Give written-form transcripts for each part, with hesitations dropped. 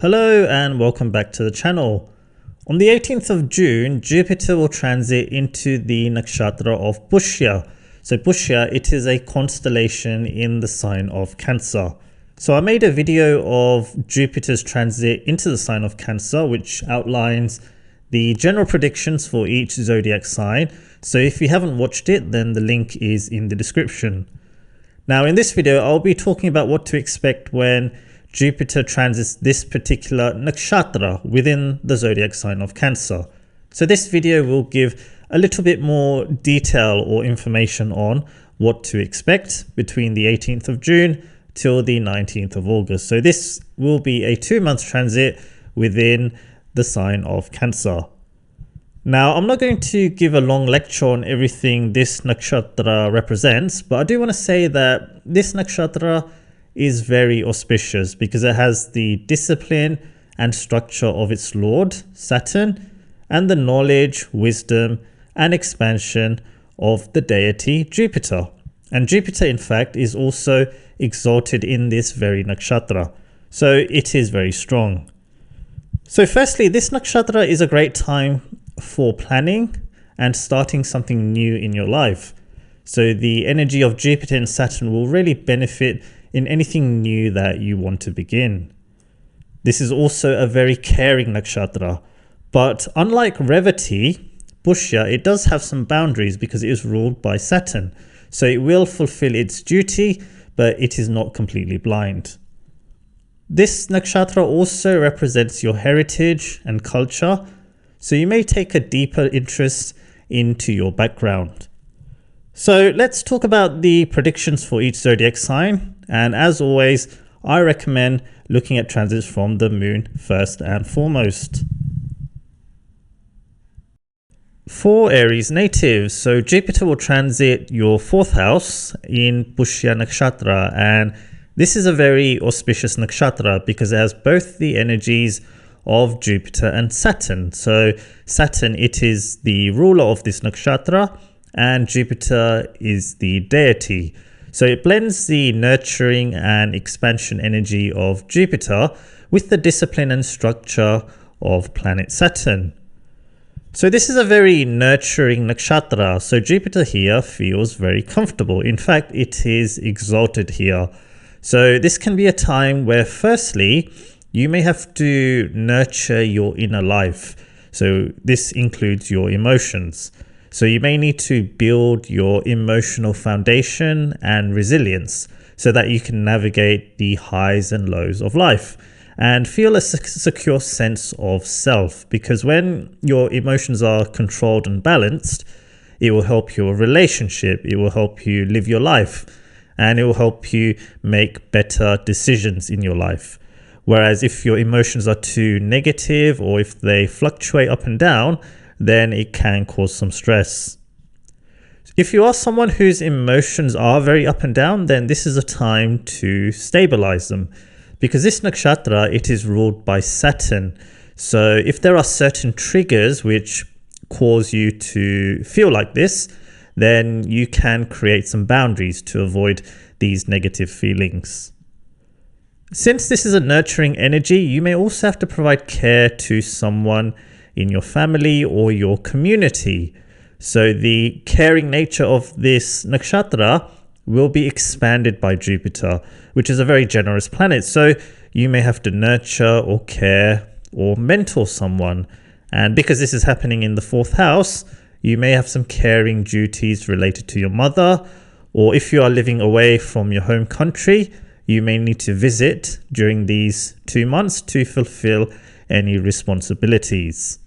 Hello and welcome back to the channel. On the 18th of June, Jupiter will transit into the nakshatra of Pushya. So Pushya, it is a constellation in the sign of Cancer. So I made a video of Jupiter's transit into the sign of Cancer, which outlines the general predictions for each zodiac sign. So if you haven't watched it, then the link is in the description. Now in this video, I'll be talking about what to expect when Jupiter transits this particular nakshatra within the zodiac sign of Cancer. So this video will give a little bit more detail or information on what to expect between the 18th of June till the 19th of August. So this will be a 2-month transit within the sign of Cancer. Now, I'm not going to give a long lecture on everything this nakshatra represents, but I do want to say that this nakshatra is very auspicious because it has the discipline and structure of its lord, Saturn, and the knowledge, wisdom, and expansion of the deity, Jupiter. And Jupiter, in fact, is also exalted in this very nakshatra. So it is very strong. So firstly, this nakshatra is a great time for planning and starting something new in your life. So the energy of Jupiter and Saturn will really benefit in anything new that you want to begin. This is also a very caring nakshatra, but unlike Revati, Pushya, it does have some boundaries because it is ruled by Saturn. So it will fulfill its duty, but it is not completely blind. This nakshatra also represents your heritage and culture, so you may take a deeper interest into your background. So let's talk about the predictions for each zodiac sign. And as always, I recommend looking at transits from the moon first and foremost. For Aries natives, so Jupiter will transit your 4th house in Pushya Nakshatra, and this is a very auspicious nakshatra because it has both the energies of Jupiter and Saturn. So Saturn, it is the ruler of this nakshatra, and Jupiter is the deity. So it blends the nurturing and expansion energy of Jupiter with the discipline and structure of planet Saturn. So this is a very nurturing nakshatra. So Jupiter here feels very comfortable. In fact, it is exalted here. So this can be a time where firstly, you may have to nurture your inner life. So this includes your emotions. So you may need to build your emotional foundation and resilience so that you can navigate the highs and lows of life and feel a secure sense of self, because when your emotions are controlled and balanced, it will help your relationship, it will help you live your life, and it will help you make better decisions in your life. Whereas if your emotions are too negative or if they fluctuate up and down, then it can cause some stress. If you are someone whose emotions are very up and down, then this is a time to stabilize them, because this nakshatra, it is ruled by Saturn. So if there are certain triggers which cause you to feel like this, then you can create some boundaries to avoid these negative feelings. Since this is a nurturing energy, you may also have to provide care to someone in your family or your community. So the caring nature of this nakshatra will be expanded by Jupiter, which is a very generous planet. So you may have to nurture or care or mentor someone. And because this is happening in the 4th house, you may have some caring duties related to your mother, or if you are living away from your home country, you may need to visit during these 2 months to fulfill any responsibilities.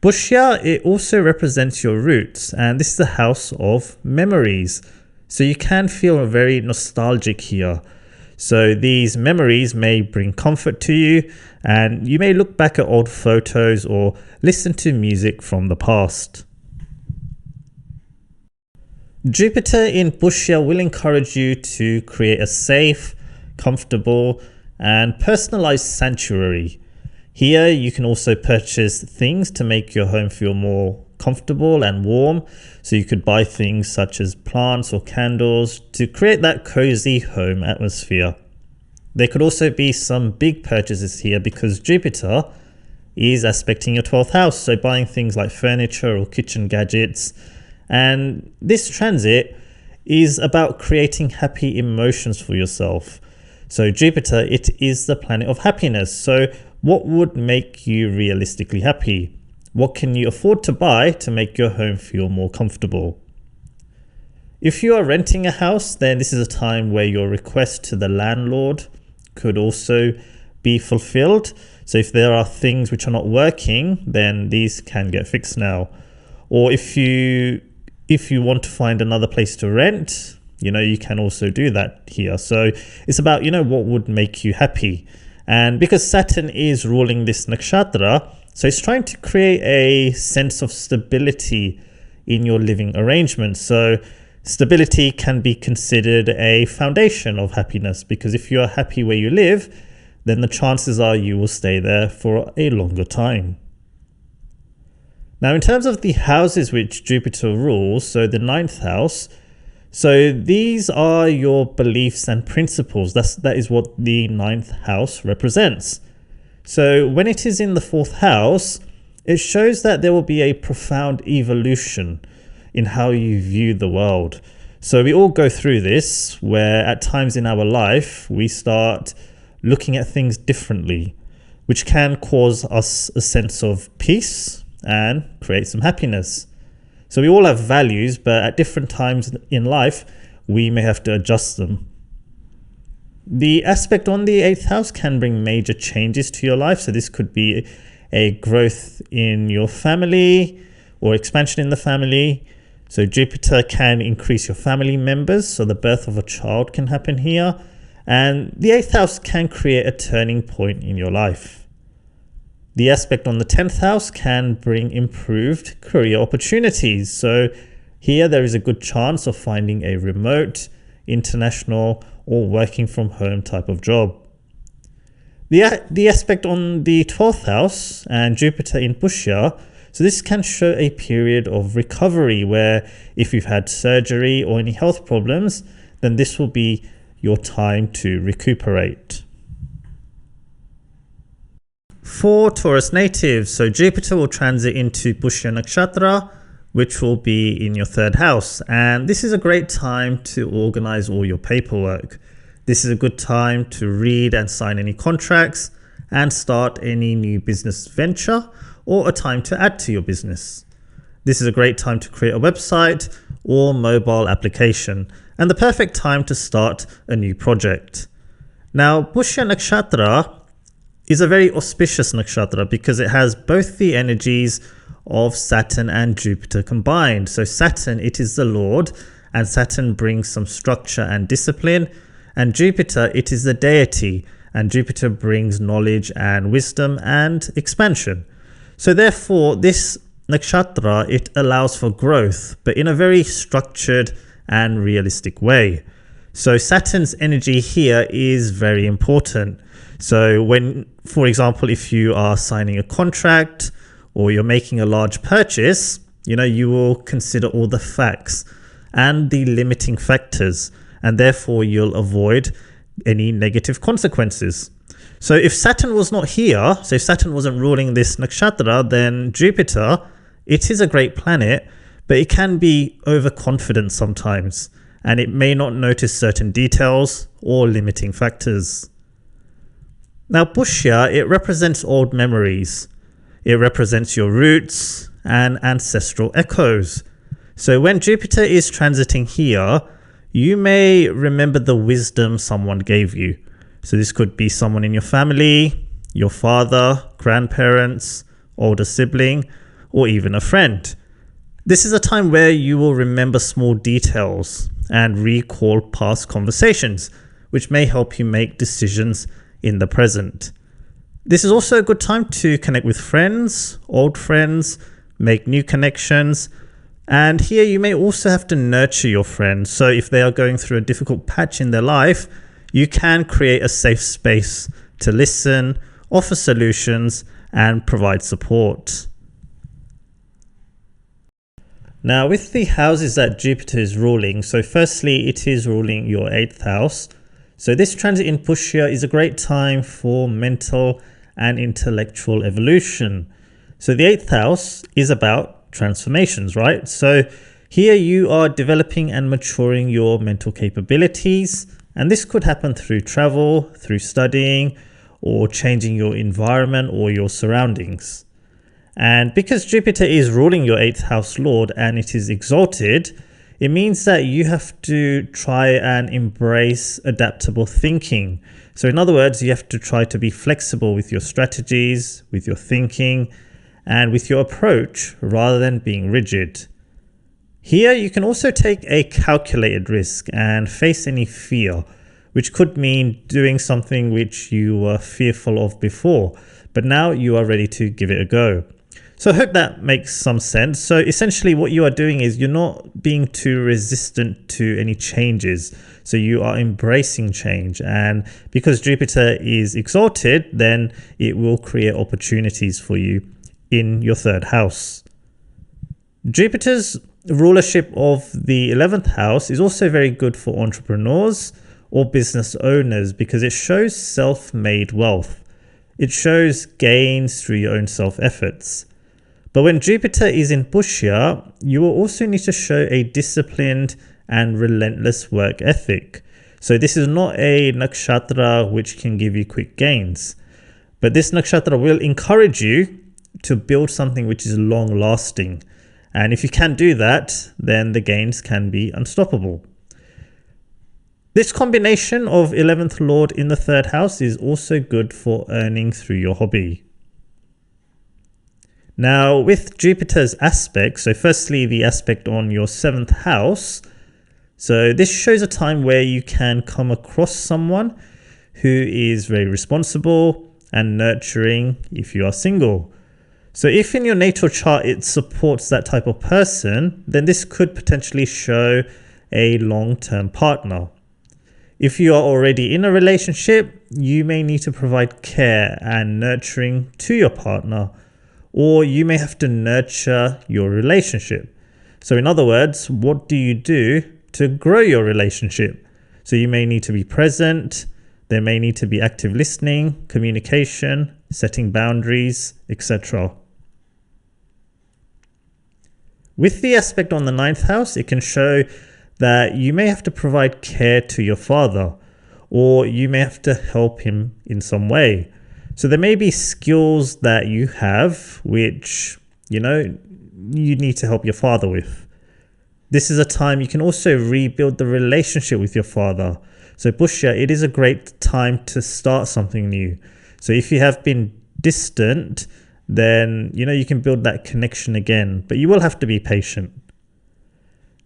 Pushya, it also represents your roots, and this is the house of memories. So you can feel very nostalgic here. So these memories may bring comfort to you, and you may look back at old photos or listen to music from the past. Jupiter in Pushya will encourage you to create a safe, comfortable, and personalized sanctuary. Here you can also purchase things to make your home feel more comfortable and warm. So you could buy things such as plants or candles to create that cozy home atmosphere. There could also be some big purchases here because Jupiter is aspecting your 12th house, so buying things like furniture or kitchen gadgets. And this transit is about creating happy emotions for yourself. So Jupiter, it is the planet of happiness. So what would make you realistically happy? What can you afford to buy to make your home feel more comfortable? If you are renting a house, then this is a time where your request to the landlord could also be fulfilled. So if there are things which are not working, then these can get fixed now. Or if you want to find another place to rent, you can also do that here. So it's about, what would make you happy. And because Saturn is ruling this nakshatra, so it's trying to create a sense of stability in your living arrangement. So stability can be considered a foundation of happiness, because if you are happy where you live, then the chances are you will stay there for a longer time. Now, in terms of the houses which Jupiter rules, so the 9th house, so these are your beliefs and principles. That is what the 9th house represents. So when it is in the 4th house, it shows that there will be a profound evolution in how you view the world. So we all go through this, where at times in our life, we start looking at things differently, which can cause us a sense of peace and create some happiness. So we all have values, but at different times in life, we may have to adjust them. The aspect on the 8th house can bring major changes to your life. So this could be a growth in your family or expansion in the family. So Jupiter can increase your family members. So the birth of a child can happen here. And the 8th house can create a turning point in your life. The aspect on the 10th house can bring improved career opportunities. So here there is a good chance of finding a remote, international, or working from home type of job. The aspect on the 12th house and Jupiter in Pushya, so this can show a period of recovery where if you've had surgery or any health problems, then this will be your time to recuperate. For Taurus natives, so Jupiter will transit into Pushya Nakshatra, which will be in your 3rd house. And this is a great time to organize all your paperwork. This is a good time to read and sign any contracts and start any new business venture, or a time to add to your business. This is a great time to create a website or mobile application, and the perfect time to start a new project. Now, Pushya Nakshatra is a very auspicious nakshatra because it has both the energies of Saturn and Jupiter combined. So Saturn, it is the Lord, and Saturn brings some structure and discipline. And Jupiter, it is the deity, and Jupiter brings knowledge and wisdom and expansion. So therefore, this nakshatra, it allows for growth, but in a very structured and realistic way. So Saturn's energy here is very important. So when, for example, if you are signing a contract or you're making a large purchase, you will consider all the facts and the limiting factors, and therefore you'll avoid any negative consequences. So if Saturn was not here, so if Saturn wasn't ruling this nakshatra, then Jupiter, it is a great planet, but it can be overconfident sometimes, and it may not notice certain details or limiting factors. Now, Pushya, it represents old memories. It represents your roots and ancestral echoes. So when Jupiter is transiting here, you may remember the wisdom someone gave you. So this could be someone in your family, your father, grandparents, older sibling, or even a friend. This is a time where you will remember small details and recall past conversations, which may help you make decisions in the present. This is also a good time to connect with friends, old friends, make new connections. And here you may also have to nurture your friends. So if they are going through a difficult patch in their life, you can create a safe space to listen, offer solutions, and provide support. Now, with the houses that Jupiter is ruling, so firstly, it is ruling your 8th house. So this transit in Pushya is a great time for mental and intellectual evolution. So the 8th house is about transformations, right? So here you are developing and maturing your mental capabilities, and this could happen through travel, through studying, or changing your environment or your surroundings. And because Jupiter is ruling your 8th house lord and it is exalted, it means that you have to try and embrace adaptable thinking. So in other words, you have to try to be flexible with your strategies, with your thinking, and with your approach rather than being rigid. Here you can also take a calculated risk and face any fear, which could mean doing something which you were fearful of before, but now you are ready to give it a go. So I hope that makes some sense. So essentially what you are doing is you're not being too resistant to any changes. So you are embracing change, and because Jupiter is exalted, then it will create opportunities for you in your 3rd house. Jupiter's rulership of the 11th house is also very good for entrepreneurs or business owners because it shows self-made wealth. It shows gains through your own self-efforts. But when Jupiter is in Pushya, you will also need to show a disciplined and relentless work ethic. So this is not a nakshatra which can give you quick gains, but this nakshatra will encourage you to build something which is long lasting. And if you can do that, then the gains can be unstoppable. This combination of 11th lord in the 3rd house is also good for earning through your hobby. Now with Jupiter's aspect, so firstly the aspect on your 7th house, so this shows a time where you can come across someone who is very responsible and nurturing if you are single. So if in your natal chart it supports that type of person, then this could potentially show a long-term partner. If you are already in a relationship, you may need to provide care and nurturing to your partner, or you may have to nurture your relationship. So in other words, what do you do to grow your relationship? So you may need to be present, there may need to be active listening, communication, setting boundaries, etc. With the aspect on the 9th house, it can show that you may have to provide care to your father, or you may have to help him in some way. So there may be skills that you have which, you need to help your father with. This is a time you can also rebuild the relationship with your father. So Pushya, it is a great time to start something new. So if you have been distant, then you can build that connection again, but you will have to be patient.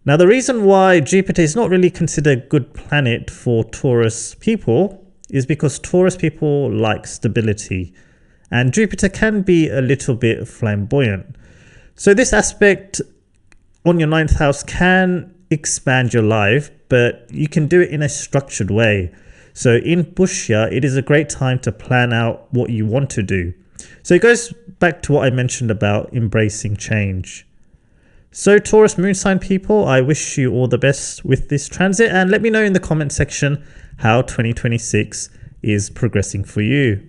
Now the reason why Jupiter is not really considered a good planet for Taurus people is because Taurus people like stability, and Jupiter can be a little bit flamboyant. So this aspect on your 9th house can expand your life, but you can do it in a structured way. So in Pushya, it is a great time to plan out what you want to do. So it goes back to what I mentioned about embracing change. So Taurus moon sign people, I wish you all the best with this transit, and let me know in the comment section how 2026 is progressing for you.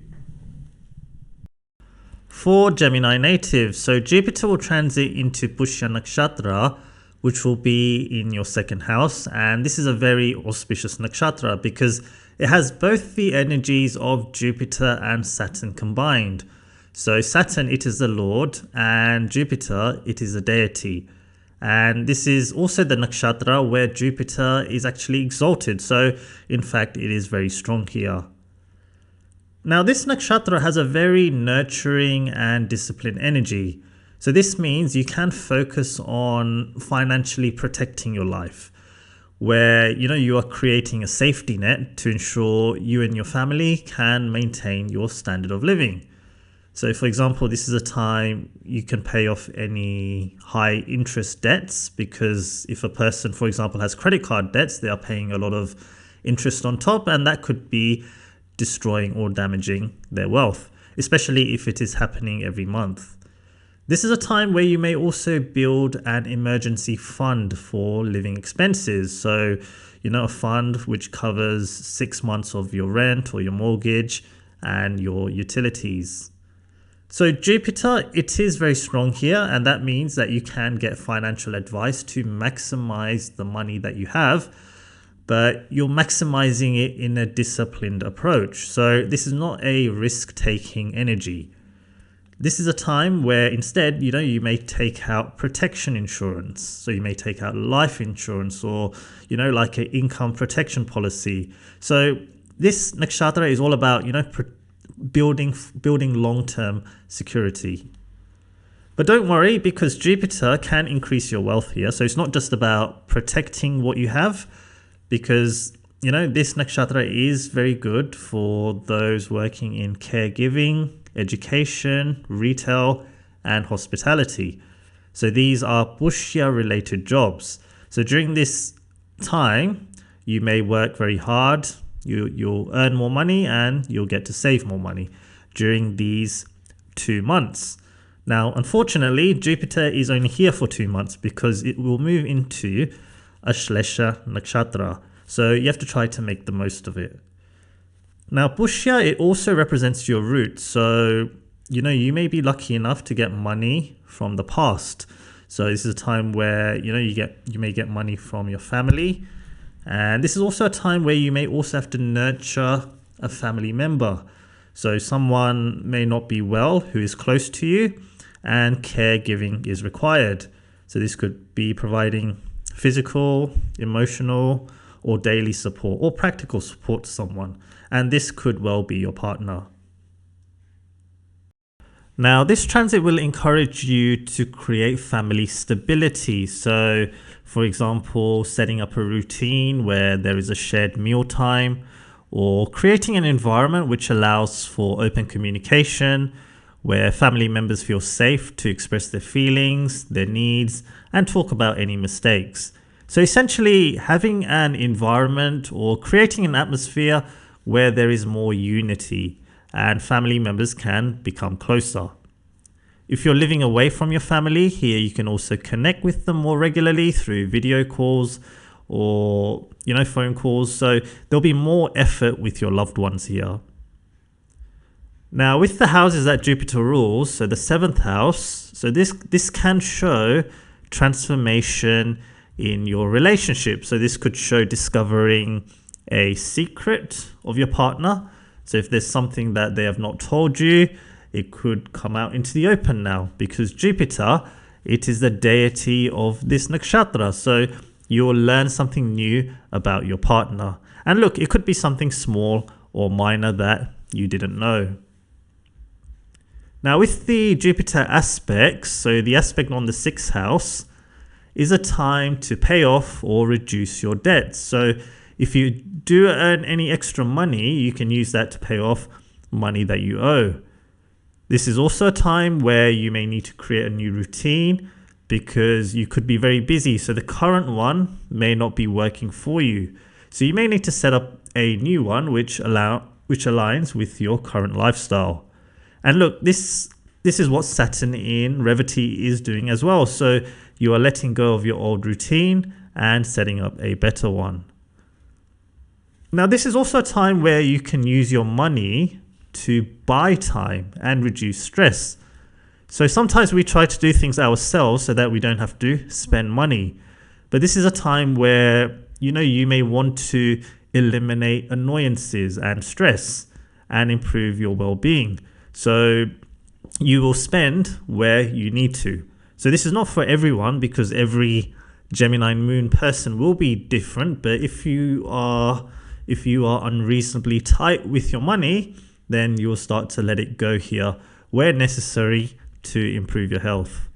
For Gemini natives, so Jupiter will transit into Pushya Nakshatra, which will be in your 2nd house, and this is a very auspicious nakshatra because it has both the energies of Jupiter and Saturn combined. So Saturn, it is the Lord, and Jupiter, it is a deity. And this is also the nakshatra where Jupiter is actually exalted. So in fact, it is very strong here. Now this nakshatra has a very nurturing and disciplined energy. So this means you can focus on financially protecting your life, where you are creating a safety net to ensure you and your family can maintain your standard of living. So for example, this is a time you can pay off any high interest debts, because if a person, for example, has credit card debts, they are paying a lot of interest on top, and that could be destroying or damaging their wealth, especially if it is happening every month. This is a time where you may also build an emergency fund for living expenses. So a fund which covers 6 months of your rent or your mortgage and your utilities. So Jupiter, it is very strong here, and that means that you can get financial advice to maximize the money that you have, but you're maximizing it in a disciplined approach. So this is not a risk-taking energy. This is a time where instead, you may take out protection insurance. So you may take out life insurance or, like an income protection policy. So this nakshatra is all about, building long-term security. But don't worry, because Jupiter can increase your wealth here. So it's not just about protecting what you have, because this nakshatra is very good for those working in caregiving, education, retail, and hospitality. So these are Pushya related jobs. So during this time, you may work very hard, you'll earn more money, and you'll get to save more money during these 2 months. Now, unfortunately, Jupiter is only here for 2 months because it will move into Ashlesha Nakshatra. So you have to try to make the most of it. Now, Pushya, it also represents your roots. So, you may be lucky enough to get money from the past. So this is a time where, you may get money from your family. And this is also a time where you may also have to nurture a family member. So someone may not be well who is close to you, and caregiving is required. So this could be providing physical, emotional, or daily support or practical support to someone. And this could well be your partner. Now, this transit will encourage you to create family stability. So, for example, setting up a routine where there is a shared meal time, or creating an environment which allows for open communication, where family members feel safe to express their feelings, their needs, and talk about any mistakes. So essentially, having an environment or creating an atmosphere where there is more unity and family members can become closer. If you're living away from your family, here you can also connect with them more regularly through video calls or phone calls. So there'll be more effort with your loved ones here. Now, with the houses that Jupiter rules, so the 7th house, so this can show transformation in your relationship. So this could show discovering a secret of your partner. So if there's something that they have not told you, it could come out into the open now, because Jupiter, it is the deity of this nakshatra. So you will learn something new about your partner. And look, it could be something small or minor that you didn't know. Now, with the Jupiter aspects, so the aspect on the 6th house is a time to pay off or reduce your debts. So if you do earn any extra money, you can use that to pay off money that you owe. This is also a time where you may need to create a new routine because you could be very busy. So the current one may not be working for you. So you may need to set up a new one which aligns with your current lifestyle. And look, this is what Saturn in Revati is doing as well. So you are letting go of your old routine and setting up a better one. Now, this is also a time where you can use your money to buy time and reduce stress. So sometimes we try to do things ourselves so that we don't have to spend money. But this is a time where, you may want to eliminate annoyances and stress and improve your well-being. So you will spend where you need to. So this is not for everyone, because every Gemini moon person will be different. But if you are unreasonably tight with your money, then you'll start to let it go here where necessary to improve your health.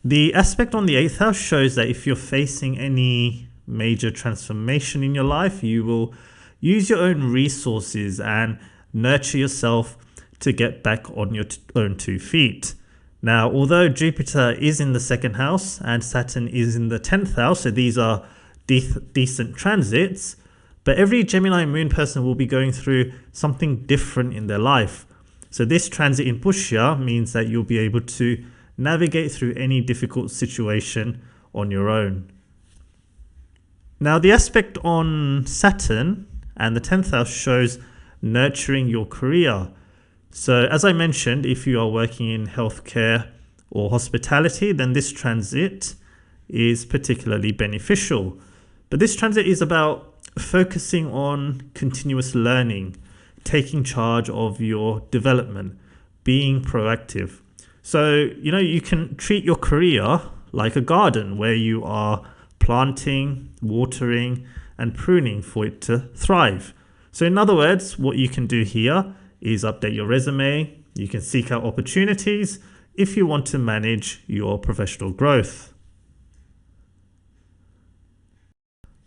The aspect on the 8th house shows that if you're facing any major transformation in your life, you will use your own resources and nurture yourself to get back on your own 2 feet. Now, although Jupiter is in the 2nd house and Saturn is in the 10th house, so these are decent transits, but every Gemini moon person will be going through something different in their life. So this transit in Pushya means that you'll be able to navigate through any difficult situation on your own. Now, the aspect on Saturn and the 10th house shows nurturing your career. So, as I mentioned, if you are working in healthcare or hospitality, then this transit is particularly beneficial. But this transit is about focusing on continuous learning, taking charge of your development, being proactive. So, you can treat your career like a garden where you are planting, watering, and pruning for it to thrive. So, in other words, what you can do here is update your resume. You can seek out opportunities if you want to manage your professional growth.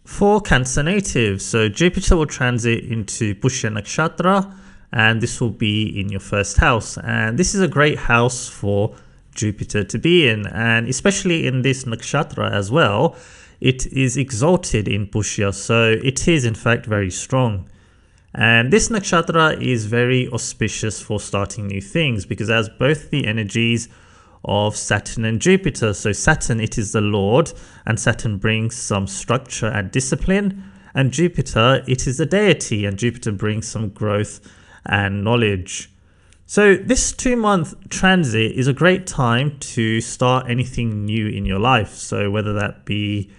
For Cancer natives, so Jupiter will transit into Pushya Nakshatra, and this will be in your first house. And this is a great house for Jupiter to be in, and especially in this nakshatra as well. It is exalted in Pushya, so it is in fact very strong. And this nakshatra is very auspicious for starting new things because it has both the energies of Saturn and Jupiter. So Saturn, it is the Lord, and Saturn brings some structure and discipline. And Jupiter, it is the deity, and Jupiter brings some growth and knowledge. So this 2-month transit is a great time to start anything new in your life. So whether that be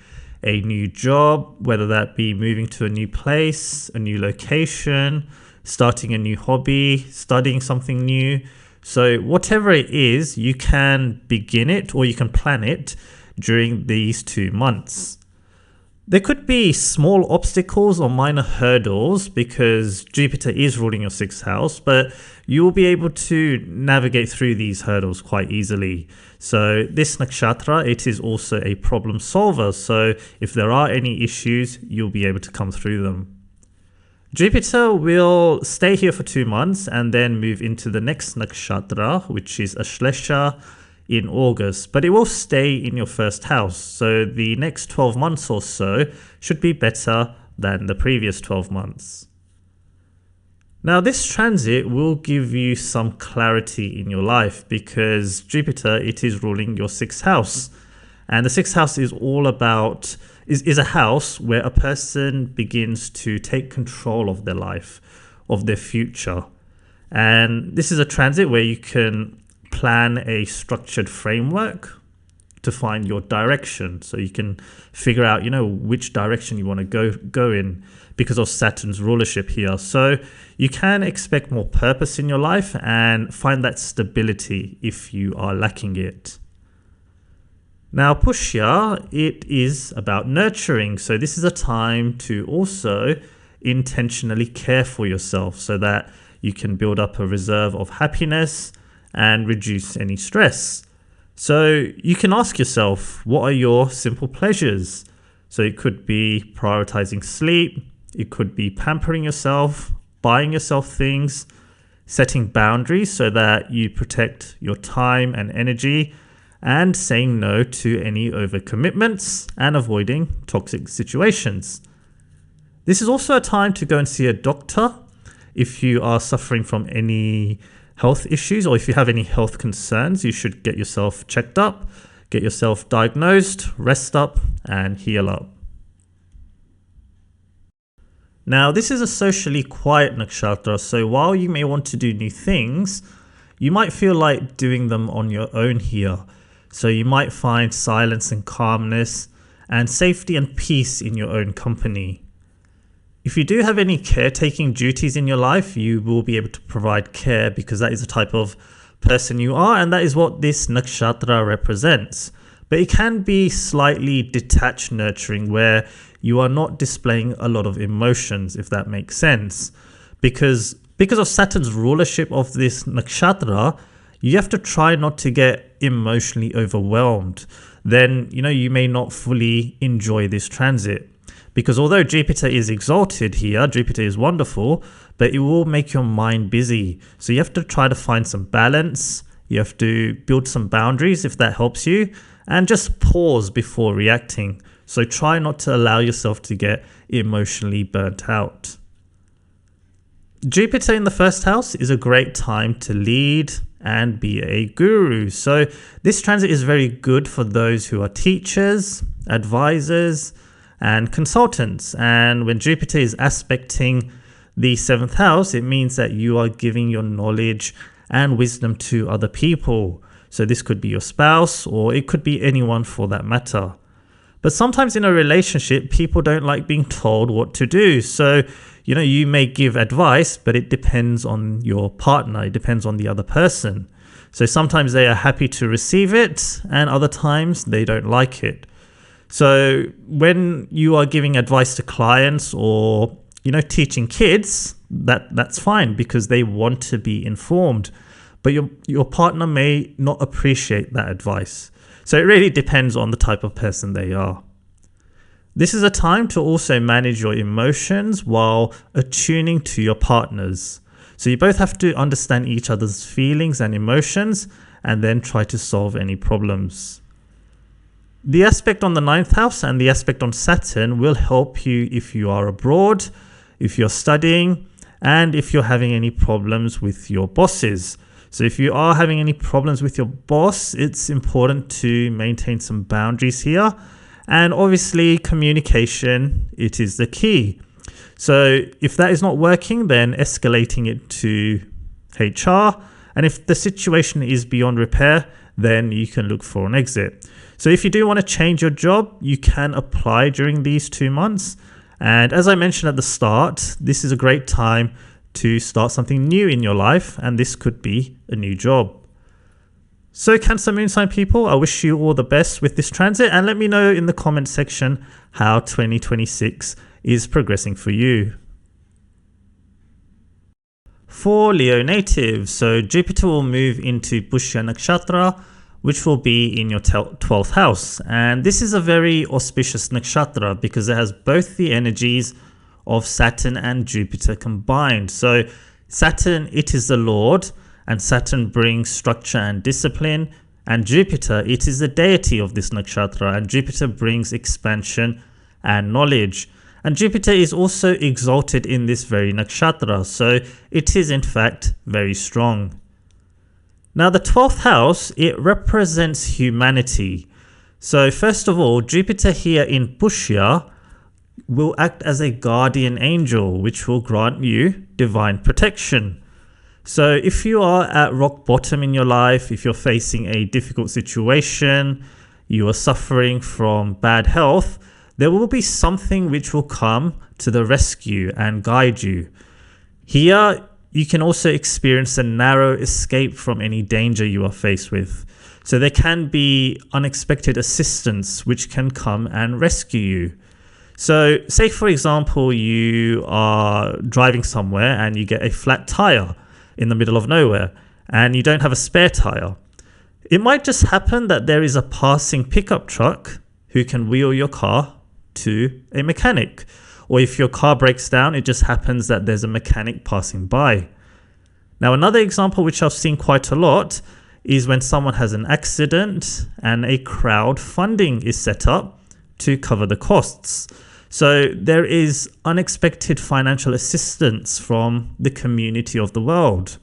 a new job, whether that be moving to a new place, a new location, starting a new hobby, studying something new. So whatever it is, you can begin it or you can plan it during these 2 months. There could be small obstacles or minor hurdles because Jupiter is ruling your 6th house, but you will be able to navigate through these hurdles quite easily. So this nakshatra, it is also a problem solver. So if there are any issues, you'll be able to come through them. Jupiter will stay here for 2 months and then move into the next nakshatra, which is Ashlesha, in August, but it will stay in your first house. So the next 12 months or so should be better than the previous 12 months. Now, this transit will give you some clarity in your life because Jupiter, it is ruling your 6th house. And the 6th house is all about, is a house where a person begins to take control of their life, of their future. And this is a transit where you can plan a structured framework to find your direction, so you can figure out which direction you want to go in because of Saturn's rulership here. So you can expect more purpose in your life and find that stability if you are lacking it. Now Pushya, it is about nurturing, so this is a time to also intentionally care for yourself so that you can build up a reserve of happiness and reduce any stress. So you can ask yourself, what are your simple pleasures? So it could be prioritizing sleep, it could be pampering yourself, buying yourself things, setting boundaries so that you protect your time and energy, and saying no to any overcommitments and avoiding toxic situations. This is also a time to go and see a doctor if you are suffering from any health issues, or if you have any health concerns. You should get yourself checked up, get yourself diagnosed, rest up, and heal up. Now, this is a socially quiet nakshatra, so while you may want to do new things, you might feel like doing them on your own here. So you might find silence and calmness and safety and peace in your own company. If you do have any caretaking duties in your life, you will be able to provide care because that is the type of person you are, and that is what this nakshatra represents. But it can be slightly detached nurturing where you are not displaying a lot of emotions, if that makes sense. Because of Saturn's rulership of this nakshatra, you have to try not to get emotionally overwhelmed. Then, you may not fully enjoy this transit. Because although Jupiter is exalted here, Jupiter is wonderful, but it will make your mind busy. So you have to try to find some balance. You have to build some boundaries if that helps you, and just pause before reacting. So try not to allow yourself to get emotionally burnt out. Jupiter in the first house is a great time to lead and be a guru. So this transit is very good for those who are teachers, advisors, and consultants. And when Jupiter is aspecting the 7th house, it means that you are giving your knowledge and wisdom to other people. So this could be your spouse, or it could be anyone for that matter. But sometimes in a relationship, people don't like being told what to do. So, you may give advice, but it depends on your partner. It depends on the other person. So sometimes they are happy to receive it, and other times they don't like it. So when you are giving advice to clients or, teaching kids, that's fine because they want to be informed. But your partner may not appreciate that advice. So it really depends on the type of person they are. This is a time to also manage your emotions while attuning to your partners. So you both have to understand each other's feelings and emotions and then try to solve any problems. The aspect on the 9th house and the aspect on Saturn will help you if you are abroad, if you're studying, and if you're having any problems with your bosses. So if you are having any problems with your boss, it's important to maintain some boundaries here. And obviously communication, it is the key. So if that is not working, then escalating it to HR. And if the situation is beyond repair, then you can look for an exit. So if you do want to change your job, you can apply during these 2 months. And as I mentioned at the start, this is a great time to start something new in your life, and this could be a new job. So Cancer moon sign people, I wish you all the best with this transit, and let me know in the comment section how 2026 is progressing for you. For Leo natives, so Jupiter will move into Pushya Nakshatra, which will be in your 12th house. And this is a very auspicious nakshatra because it has both the energies of Saturn and Jupiter combined. So Saturn, it is the Lord, and Saturn brings structure and discipline. And Jupiter, it is the deity of this nakshatra, and Jupiter brings expansion and knowledge. And Jupiter is also exalted in this very nakshatra, so it is in fact very strong. Now the 12th house, it represents humanity. So first of all, Jupiter here in Pushya will act as a guardian angel, which will grant you divine protection. So if you are at rock bottom in your life, if you're facing a difficult situation, you are suffering from bad health, there will be something which will come to the rescue and guide you. Here, you can also experience a narrow escape from any danger you are faced with. So there can be unexpected assistance which can come and rescue you. So say for example, you are driving somewhere and you get a flat tire in the middle of nowhere and you don't have a spare tire. It might just happen that there is a passing pickup truck who can wheel your car to a mechanic. Or if your car breaks down, it just happens that there's a mechanic passing by. Now another example which I've seen quite a lot is when someone has an accident and a crowdfunding is set up to cover the costs. So there is unexpected financial assistance from the community of the world.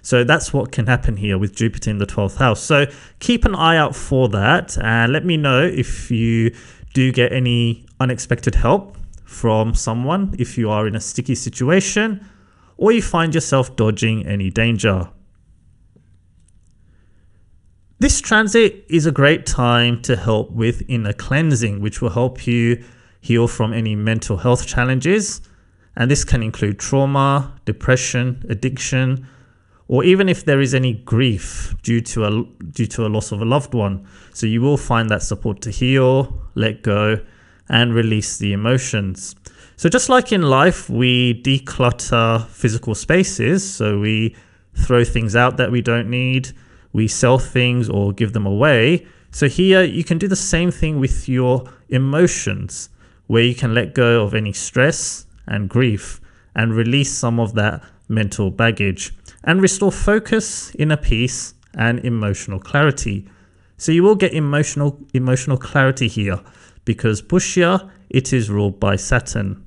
So that's what can happen here with Jupiter in the 12th house. So keep an eye out for that and let me know if you do get any unexpected help from someone, if you are in a sticky situation or you find yourself dodging any danger. This transit is a great time to help with inner cleansing, which will help you heal from any mental health challenges. And this can include trauma, depression, addiction, or even if there is any grief due to a loss of a loved one. So you will find that support to heal, let go, and release the emotions. So just like in life, we declutter physical spaces. So we throw things out that we don't need. We sell things or give them away. So here you can do the same thing with your emotions, where you can let go of any stress and grief and release some of that mental baggage and restore focus, inner peace, and emotional clarity. So you will get emotional clarity here because Pushya, it is ruled by Saturn.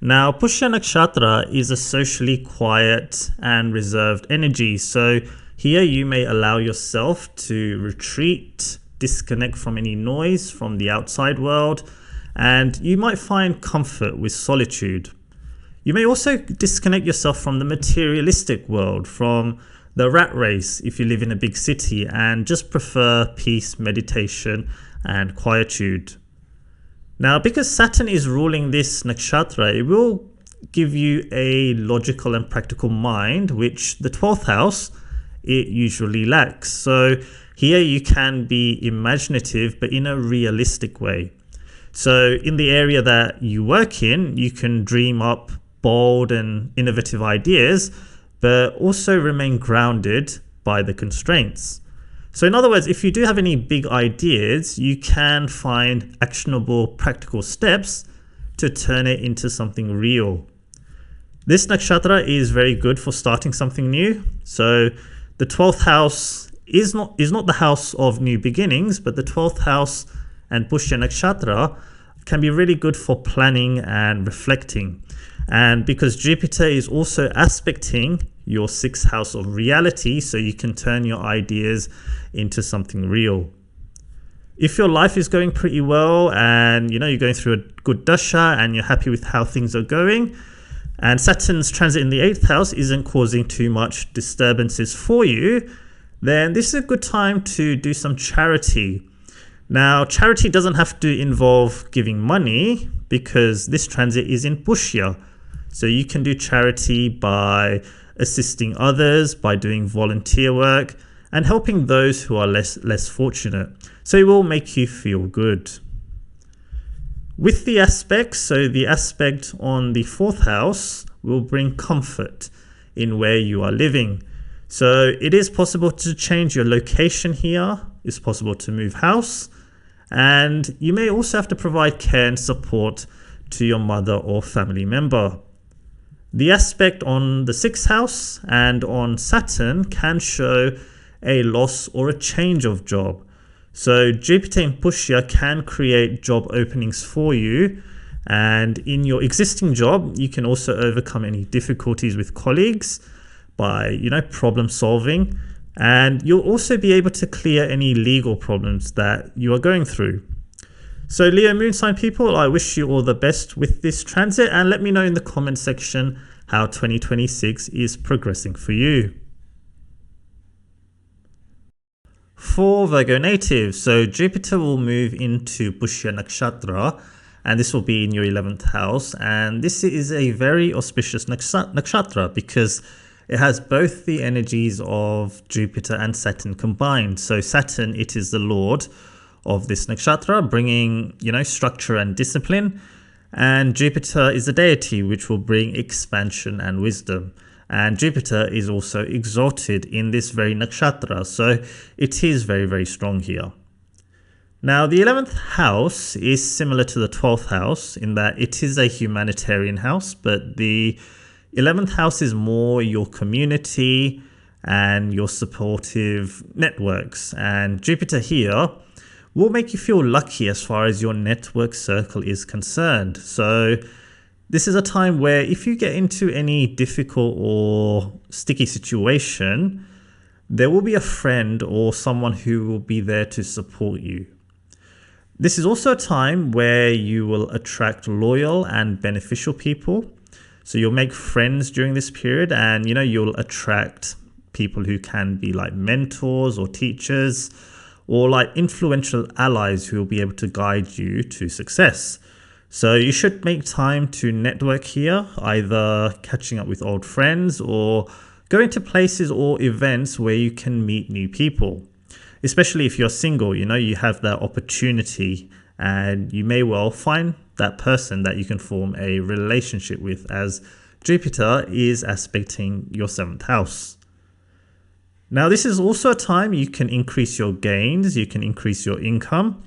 Now, Pushya Nakshatra is a socially quiet and reserved energy. So here you may allow yourself to retreat, disconnect from any noise from the outside world, and you might find comfort with solitude. You may also disconnect yourself from the materialistic world, from the rat race if you live in a big city, and just prefer peace, meditation, and quietude. Now, because Saturn is ruling this nakshatra, it will give you a logical and practical mind, which the 12th house, it usually lacks. So here you can be imaginative, but in a realistic way. So in the area that you work in, you can dream up bold and innovative ideas, but also remain grounded by the constraints. So in other words, if you do have any big ideas, you can find actionable, practical steps to turn it into something real. This nakshatra is very good for starting something new. So the 12th house is not the house of new beginnings, but the 12th house and Pushya Nakshatra can be really good for planning and reflecting. And because Jupiter is also aspecting your 6th house of reality, so you can turn your ideas into something real. If your life is going pretty well and you're going through a good dasha and you're happy with how things are going, and Saturn's transit in the 8th house isn't causing too much disturbances for you, then this is a good time to do some charity. Now, charity doesn't have to involve giving money because this transit is in Pushya. So you can do charity by assisting others, by doing volunteer work, and helping those who are less fortunate. So it will make you feel good. With the aspects, so the aspect on the 4th house will bring comfort in where you are living. So it is possible to change your location here. It's possible to move house. And you may also have to provide care and support to your mother or family member. The aspect on the 6th house and on Saturn can show a loss or a change of job. So Jupiter in Pushya can create job openings for you. And in your existing job, you can also overcome any difficulties with colleagues by, problem solving. And you'll also be able to clear any legal problems that you are going through. So Leo moon sign people, I wish you all the best with this transit, and let me know in the comment section how 2026 is progressing for you. For Virgo natives, so Jupiter will move into Pushya Nakshatra, and this will be in your 11th house. And this is a very auspicious nakshatra because it has both the energies of Jupiter and Saturn combined. So Saturn, it is the lord of this nakshatra, bringing, structure and discipline. And Jupiter is a deity, which will bring expansion and wisdom. And Jupiter is also exalted in this very nakshatra. So it is very, very strong here. Now, the 11th house is similar to the 12th house in that it is a humanitarian house, but the 11th house is more your community and your supportive networks. And Jupiter here will make you feel lucky as far as your network circle is concerned. So this is a time where if you get into any difficult or sticky situation, there will be a friend or someone who will be there to support you. This is also a time where you will attract loyal and beneficial people. So you'll make friends during this period, and you'll attract people who can be like mentors or teachers or like influential allies who will be able to guide you to success. So you should make time to network here, either catching up with old friends or going to places or events where you can meet new people. Especially if you're single, you have that opportunity and you may well find that person that you can form a relationship with, as Jupiter is aspecting your 7th house. Now, this is also a time you can increase your gains, you can increase your income,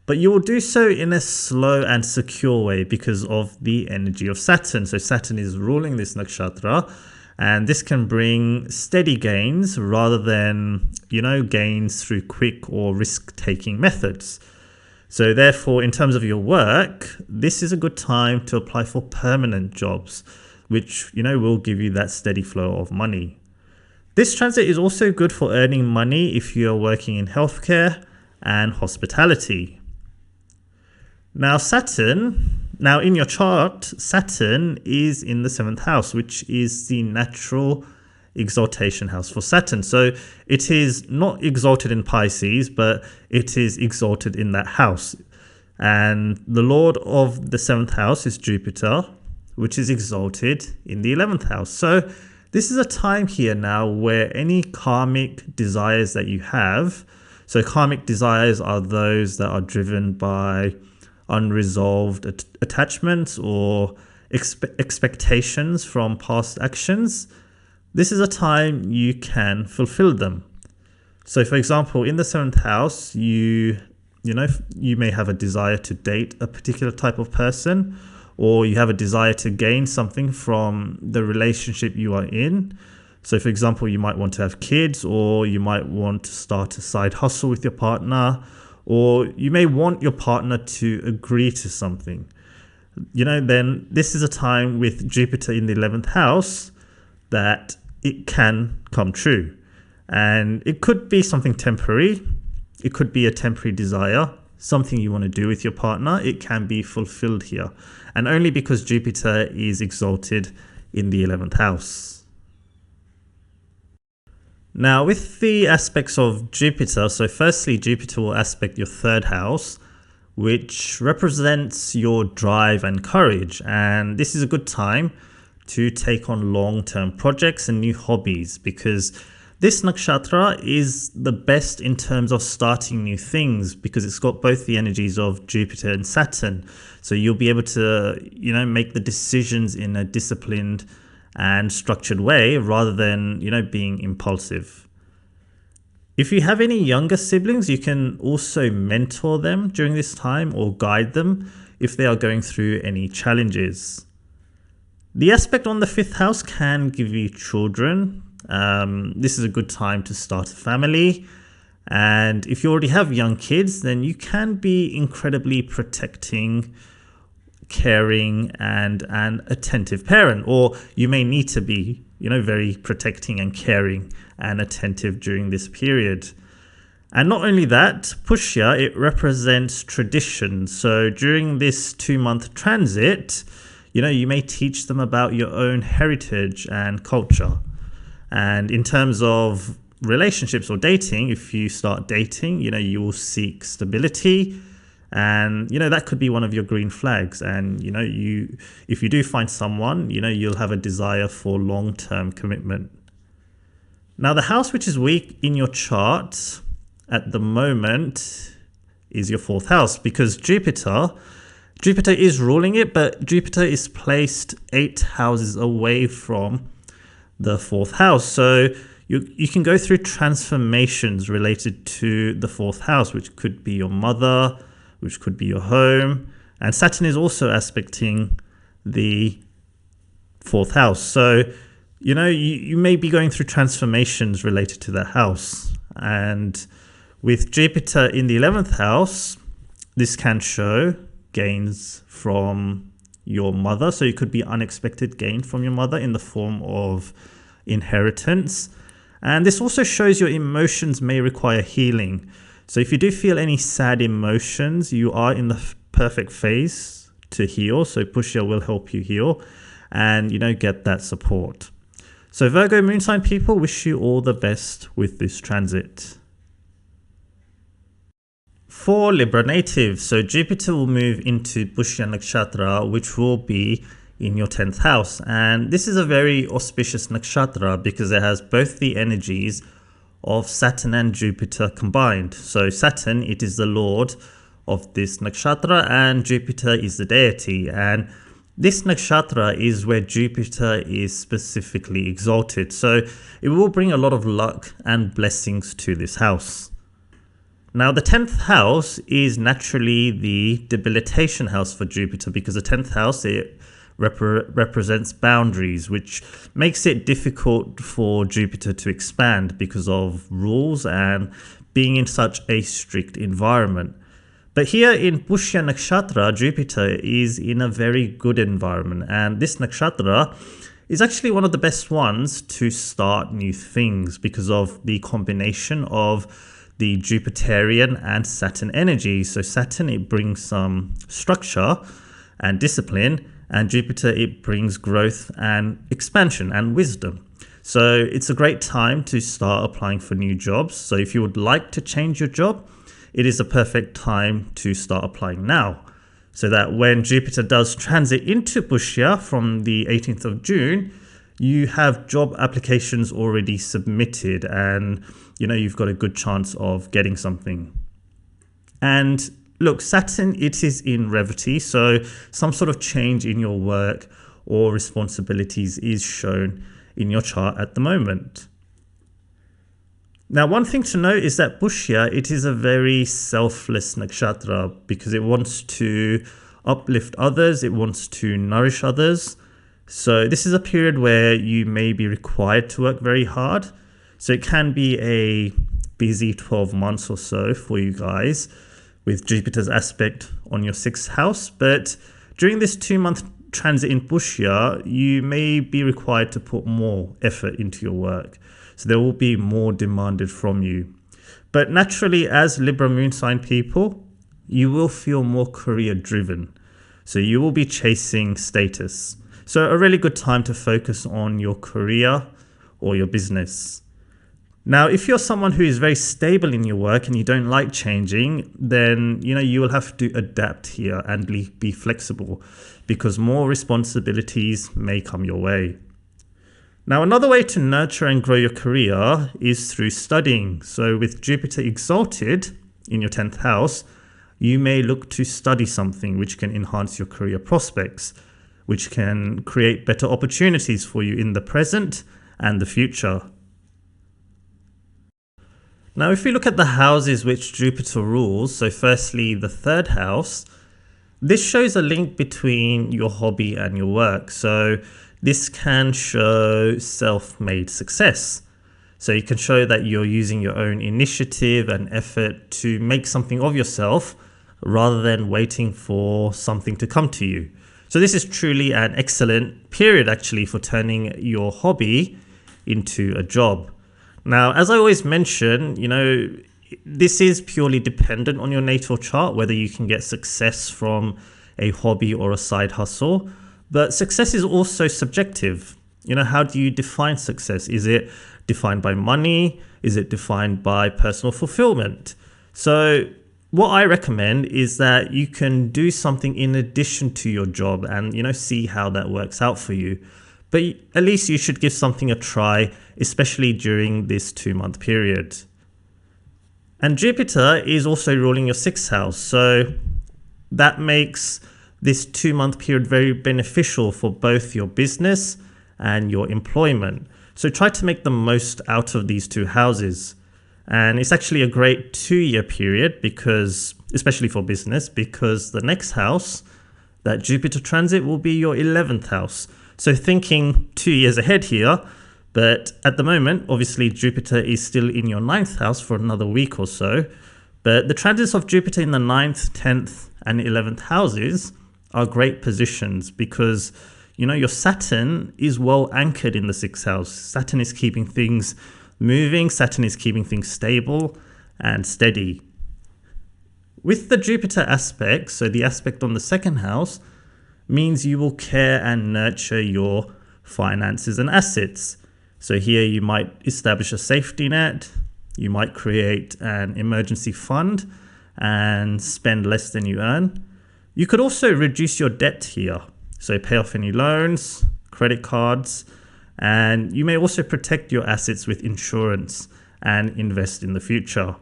but you will do so in a slow and secure way because of the energy of Saturn. So Saturn is ruling this nakshatra, and this can bring steady gains rather than, gains through quick or risk-taking methods. So therefore, in terms of your work, this is a good time to apply for permanent jobs, which, will give you that steady flow of money. This transit is also good for earning money if you are working in healthcare, and hospitality. Now in your chart, Saturn is in the 7th house, which is the natural exaltation house for Saturn. So it is not exalted in Pisces, but it is exalted in that house. And the lord of the 7th house is Jupiter, which is exalted in the 11th house. So this is a time here now where any karmic desires that you have, so karmic desires are those that are driven by unresolved attachments or expectations from past actions. This is a time you can fulfill them. So for example, in the 7th house, you may have a desire to date a particular type of person, or you have a desire to gain something from the relationship you are in. So for example, you might want to have kids, or you might want to start a side hustle with your partner, or you may want your partner to agree to something. Then this is a time with Jupiter in the 11th house that it can come true. And it could be something temporary. It could be a temporary desire, something you want to do with your partner. It can be fulfilled here. And only because Jupiter is exalted in the 11th house. Now, with the aspects of Jupiter, so firstly, Jupiter will aspect your 3rd house, which represents your drive and courage. And this is a good time to take on long-term projects and new hobbies, because this nakshatra is the best in terms of starting new things, because it's got both the energies of Jupiter and Saturn. So you'll be able to, make the decisions in a disciplined and structured way rather than, being impulsive. If you have any younger siblings, you can also mentor them during this time or guide them if they are going through any challenges. The aspect on the 5th house can give you children. This is a good time to start a family. And if you already have young kids, then you can be incredibly protecting, caring, and an attentive parent, or you may need to be, very protecting and caring and attentive during this period. And not only that, Pushya, it represents tradition. So during this 2-month transit, you may teach them about your own heritage and culture. And in terms of relationships or dating, if you start dating, you will seek stability. And, that could be one of your green flags. And, if you do find someone, you'll have a desire for long-term commitment. Now, the house which is weak in your chart at the moment is your 4th house, because Jupiter is ruling it, but Jupiter is placed 8 houses away from the 4th house. So you can go through transformations related to the 4th house, which could be your mother, which could be your home. And Saturn is also aspecting the 4th house. So, you may be going through transformations related to that house. And with Jupiter in the 11th house, this can show gains from your mother. So it could be unexpected gain from your mother in the form of inheritance. And this also shows your emotions may require healing. So if you do feel any sad emotions, you are in the perfect phase to heal. So Pushya will help you heal and, get that support. So Virgo moon sign people, wish you all the best with this transit. For Libra native, so Jupiter will move into Pushya Nakshatra, which will be in your 10th house. And this is a very auspicious nakshatra because it has both the energies of Saturn and Jupiter combined. So Saturn, it is the lord of this nakshatra, and Jupiter is the deity. And this nakshatra is where Jupiter is specifically exalted. So it will bring a lot of luck and blessings to this house. Now, the 10th house is naturally the debilitation house for Jupiter, because the 10th house, it represents boundaries, which makes it difficult for Jupiter to expand because of rules and being in such a strict environment. But here in Pushya Nakshatra, Jupiter is in a very good environment, and this nakshatra is actually one of the best ones to start new things because of the combination of the Jupiterian and Saturn energy. So Saturn, it brings some structure and discipline, and Jupiter, it brings growth and expansion and wisdom. So it's a great time to start applying for new jobs. So if you would like to change your job, it is a perfect time to start applying now. So that when Jupiter does transit into Pushya from the 18th of June, you have job applications already submitted, and you've got a good chance of getting something. And look, Saturn, it is in Revati, so some sort of change in your work or responsibilities is shown in your chart at the moment. Now, one thing to note is that Pushya, it is a very selfless nakshatra because it wants to uplift others, it wants to nourish others. So this is a period where you may be required to work very hard. So it can be a busy 12 months or so for you guys with Jupiter's aspect on your 6th house. But during this 2-month transit in Pushya, you may be required to put more effort into your work. So there will be more demanded from you. But naturally, as Libra moon sign people, you will feel more career driven. So you will be chasing status. So a really good time to focus on your career or your business. Now, if you're someone who is very stable in your work and you don't like changing, then you will have to adapt here and be flexible because more responsibilities may come your way. Now, another way to nurture and grow your career is through studying. So with Jupiter exalted in your 10th house, you may look to study something which can enhance your career prospects, which can create better opportunities for you in the present and the future. Now, if we look at the houses which Jupiter rules, so firstly, the 3rd house, this shows a link between your hobby and your work. So this can show self-made success. So you can show that you're using your own initiative and effort to make something of yourself rather than waiting for something to come to you. So this is truly an excellent period actually for turning your hobby into a job. Now, as I always mention, this is purely dependent on your natal chart, whether you can get success from a hobby or a side hustle. But success is also subjective. How do you define success? Is it defined by money? Is it defined by personal fulfillment? So what I recommend is that you can do something in addition to your job and, see how that works out for you. But at least you should give something a try, especially during this 2-month period. And Jupiter is also ruling your 6th house. So that makes this 2-month period very beneficial for both your business and your employment. So try to make the most out of these 2 houses. And it's actually a great 2-year period because, especially for business, because the next house, that Jupiter transit, will be your 11th house. So thinking 2 years ahead here, but at the moment, obviously Jupiter is still in your 9th house for another week or so. But the transits of Jupiter in the 9th, 10th and 11th houses are great positions because, your Saturn is well anchored in the 6th house. Saturn is keeping things moving. Saturn is keeping things stable and steady. With the Jupiter aspect, so the aspect on the 2nd house, means you will care and nurture your finances and assets. So here you might establish a safety net, you might create an emergency fund and spend less than you earn. You could also reduce your debt here. So pay off any loans, credit cards, and you may also protect your assets with insurance and invest in the future.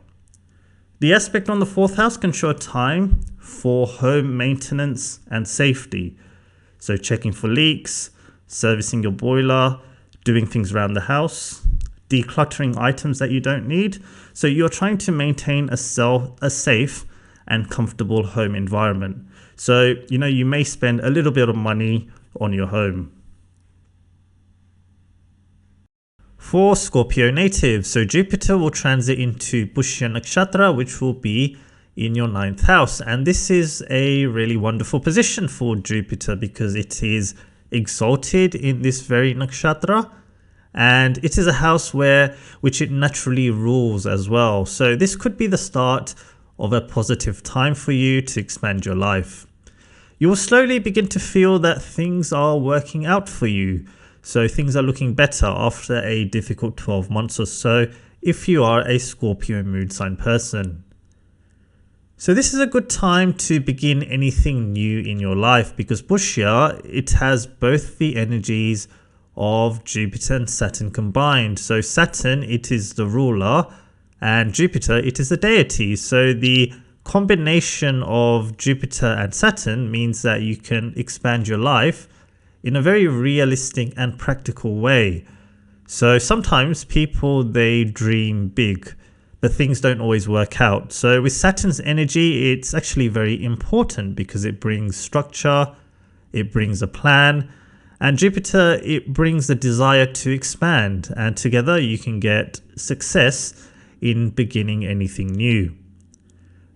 The aspect on the 4th house can show a time for home maintenance and safety. So checking for leaks, servicing your boiler, doing things around the house, decluttering items that you don't need. So you're trying to maintain a safe and comfortable home environment. So, you may spend a little bit of money on your home. For Scorpio natives, so Jupiter will transit into Pushya Nakshatra, which will be in your 9th house. And this is a really wonderful position for Jupiter because it is exalted in this very nakshatra. and it is a house which it naturally rules as well. So this could be the start of a positive time for you to expand your life. You will slowly begin to feel that things are working out for you. So things are looking better after a difficult 12 months or so if you are a Scorpio moon sign person. So this is a good time to begin anything new in your life because Pushya, it has both the energies of Jupiter and Saturn combined. So Saturn, it is the ruler, and Jupiter, it is the deity. So the combination of Jupiter and Saturn means that you can expand your life in a very realistic and practical way. So sometimes people, they dream big, but things don't always work out. So with Saturn's energy, it's actually very important because it brings structure, it brings a plan, and Jupiter, it brings the desire to expand, and together you can get success in beginning anything new.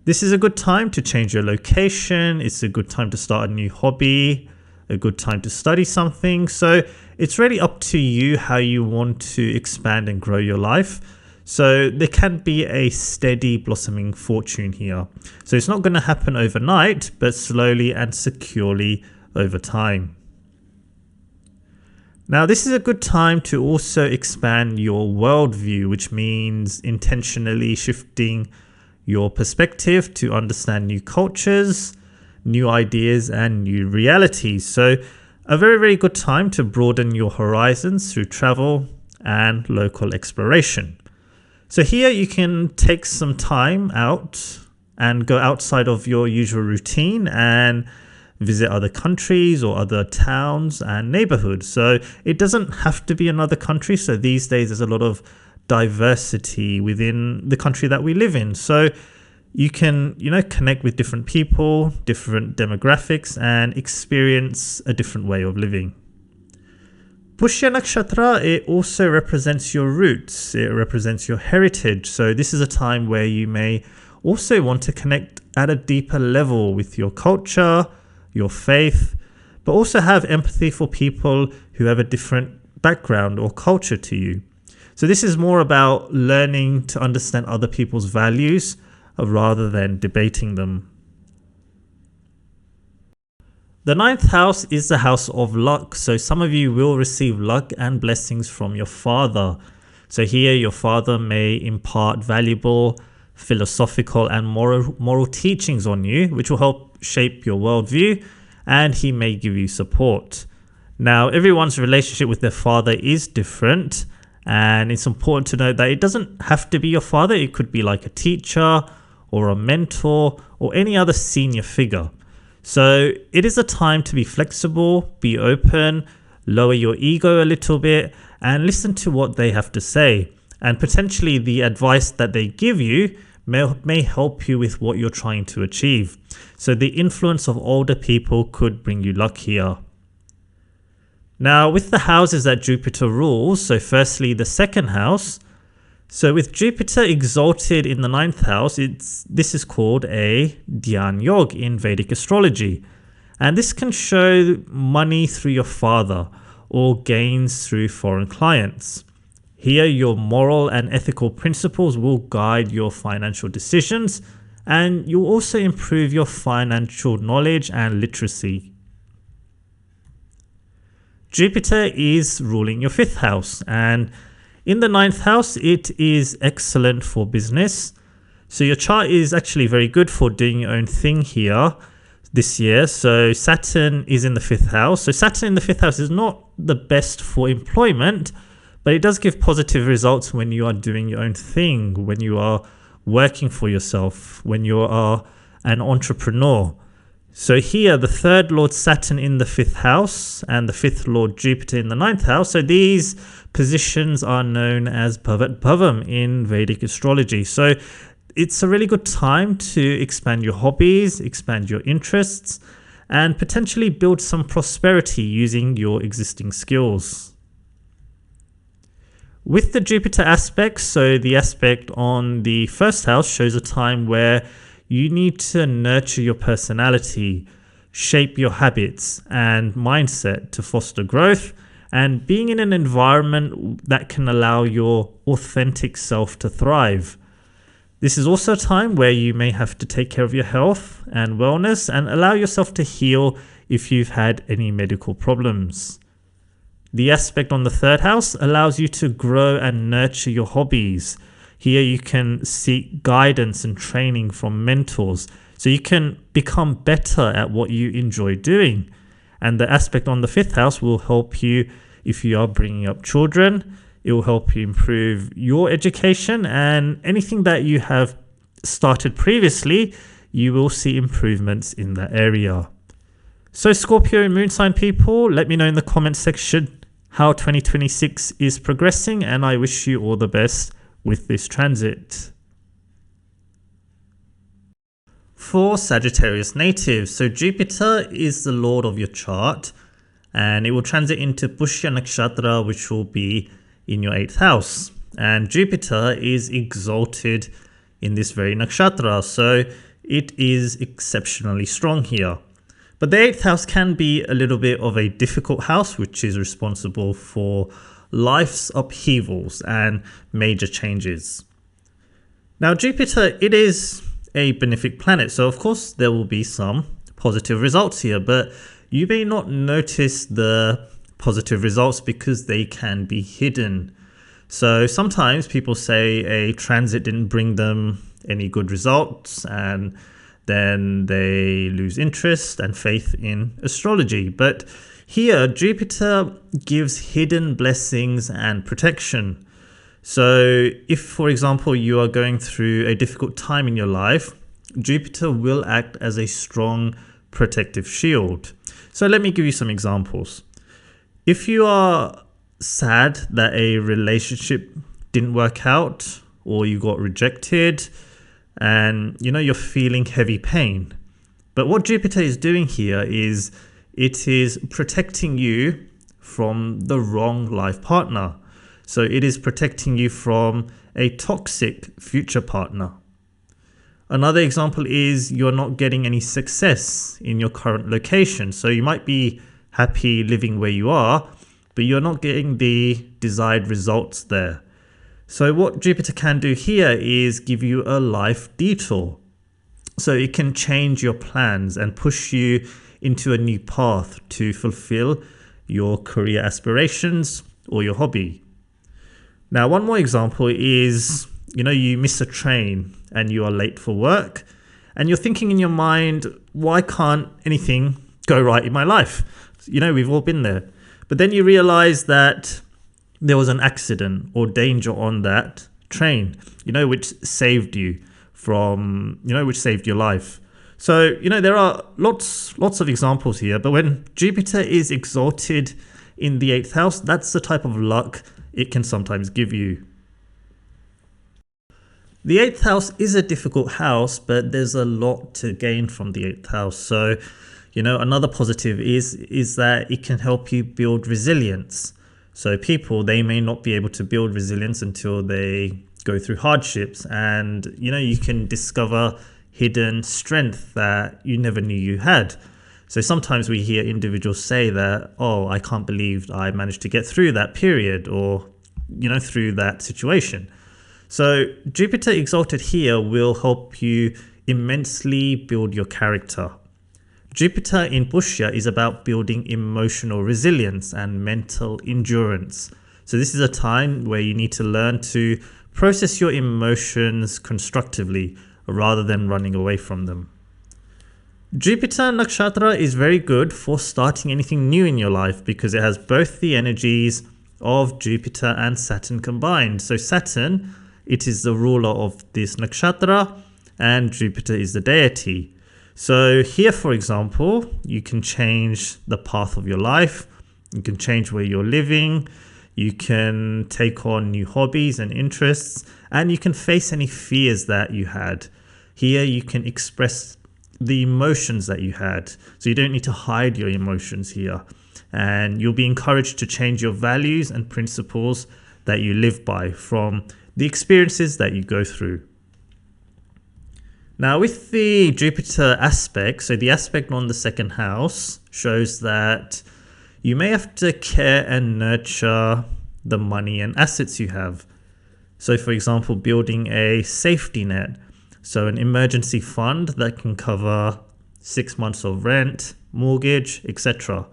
This is a good time to change your location. It's a good time to start a new hobby, a good time to study something. So it's really up to you how you want to expand and grow your life. So there can be a steady blossoming fortune here. So it's not going to happen overnight, but slowly and securely over time. Now, this is a good time to also expand your worldview, which means intentionally shifting your perspective to understand new cultures, new ideas, and new realities. So a very, very good time to broaden your horizons through travel and local exploration. So here you can take some time out and go outside of your usual routine and visit other countries or other towns and neighborhoods. So it doesn't have to be another country. So these days there's a lot of diversity within the country that we live in. So you can, connect with different people, different demographics, and experience a different way of living. Pushya Nakshatra, it also represents your roots. It represents your heritage. So this is a time where you may also want to connect at a deeper level with your culture, your faith, but also have empathy for people who have a different background or culture to you. So this is more about learning to understand other people's values rather than debating them. The 9th house is the house of luck. So some of you will receive luck and blessings from your father. So here your father may impart valuable philosophical and moral teachings on you, which will help shape your worldview, and he may give you support. Now, everyone's relationship with their father is different, and it's important to note that it doesn't have to be your father. It could be like a teacher or a mentor or any other senior figure. So it is a time to be flexible, be open, lower your ego a little bit, and listen to what they have to say. And potentially the advice that they give you may help you with what you're trying to achieve. So the influence of older people could bring you luck here. Now, with the houses that Jupiter rules, so firstly the 2nd house. So with Jupiter exalted in the 9th house, this is called a Dhyan Yog in Vedic astrology. And this can show money through your father or gains through foreign clients. Here, your moral and ethical principles will guide your financial decisions, and you'll also improve your financial knowledge and literacy. Jupiter is ruling your 5th house, and in the 9th house, it is excellent for business. So your chart is actually very good for doing your own thing here this year. So Saturn is in the 5th house. So Saturn in the 5th house is not the best for employment, but it does give positive results when you are doing your own thing, when you are working for yourself, when you are an entrepreneur. So here, the 3rd Lord Saturn in the 5th house and the 5th Lord Jupiter in the 9th house. So these positions are known as Bhavat Bhavam in Vedic astrology. So it's a really good time to expand your hobbies, expand your interests, and potentially build some prosperity using your existing skills. With the Jupiter aspect, so the aspect on the 1st house shows a time where you need to nurture your personality, shape your habits and mindset to foster growth and being in an environment that can allow your authentic self to thrive. This is also a time where you may have to take care of your health and wellness and allow yourself to heal if you've had any medical problems. The aspect on the third house allows you to grow and nurture your hobbies. Here you can seek guidance and training from mentors so you can become better at what you enjoy doing. And the aspect on the fifth house will help you if you are bringing up children. It will help you improve your education, and anything that you have started previously, you will see improvements in that area. So Scorpio and moon sign people, let me know in the comment section how 2026 is progressing, and I wish you all the best with this transit. For Sagittarius natives, so Jupiter is the lord of your chart, and it will transit into Pushya Nakshatra, which will be in your 8th house. And Jupiter is exalted in this very nakshatra, so it is exceptionally strong here. But the 8th house can be a little bit of a difficult house, which is responsible for life's upheavals and major changes. Now Jupiter, it is a benefic planet, so of course there will be some positive results here, but you may not notice the positive results because they can be hidden. So sometimes people say a transit didn't bring them any good results, and then they lose interest and faith in astrology. But here Jupiter gives hidden blessings and protection. So if, for example, you are going through a difficult time in your life, Jupiter will act as a strong protective shield. So let me give you some examples. If you are sad that a relationship didn't work out, or you got rejected, and you're feeling heavy pain, but what Jupiter is doing here is it is protecting you from the wrong life partner. So it is protecting you from a toxic future partner. Another example is you're not getting any success in your current location. So you might be happy living where you are, but you're not getting the desired results there. So what Jupiter can do here is give you a life detour. So it can change your plans and push you into a new path to fulfill your career aspirations or your hobby. Now, one more example is, you miss a train and you are late for work, and you're thinking in your mind, why can't anything go right in my life? We've all been there. But then you realize that there was an accident or danger on that train, which saved you from, which saved your life. So, there are lots of examples here, but when Jupiter is exalted in the 8th house, that's the type of luck it can sometimes give you. The 8th house is a difficult house, but there's a lot to gain from the 8th house. So, another positive is that it can help you build resilience. So people, they may not be able to build resilience until they go through hardships, and you can discover hidden strength that you never knew you had. So sometimes we hear individuals say that, oh, I can't believe I managed to get through that period, or through that situation. So Jupiter exalted here will help you immensely build your character. Jupiter in Pushya is about building emotional resilience and mental endurance. So this is a time where you need to learn to process your emotions constructively rather than running away from them. Jupiter Nakshatra is very good for starting anything new in your life because it has both the energies of Jupiter and Saturn combined. So Saturn, it is the ruler of this nakshatra, and Jupiter is the deity. So here, for example, you can change the path of your life, you can change where you're living, you can take on new hobbies and interests, and you can face any fears that you had. Here you can express the emotions that you had, so you don't need to hide your emotions here, and you'll be encouraged to change your values and principles that you live by from the experiences that you go through. Now with the Jupiter aspect, so the aspect on the second house shows that, you may have to care and nurture the money and assets you have. So for example, building a safety net, so an emergency fund that can cover 6 months of rent, mortgage, etc.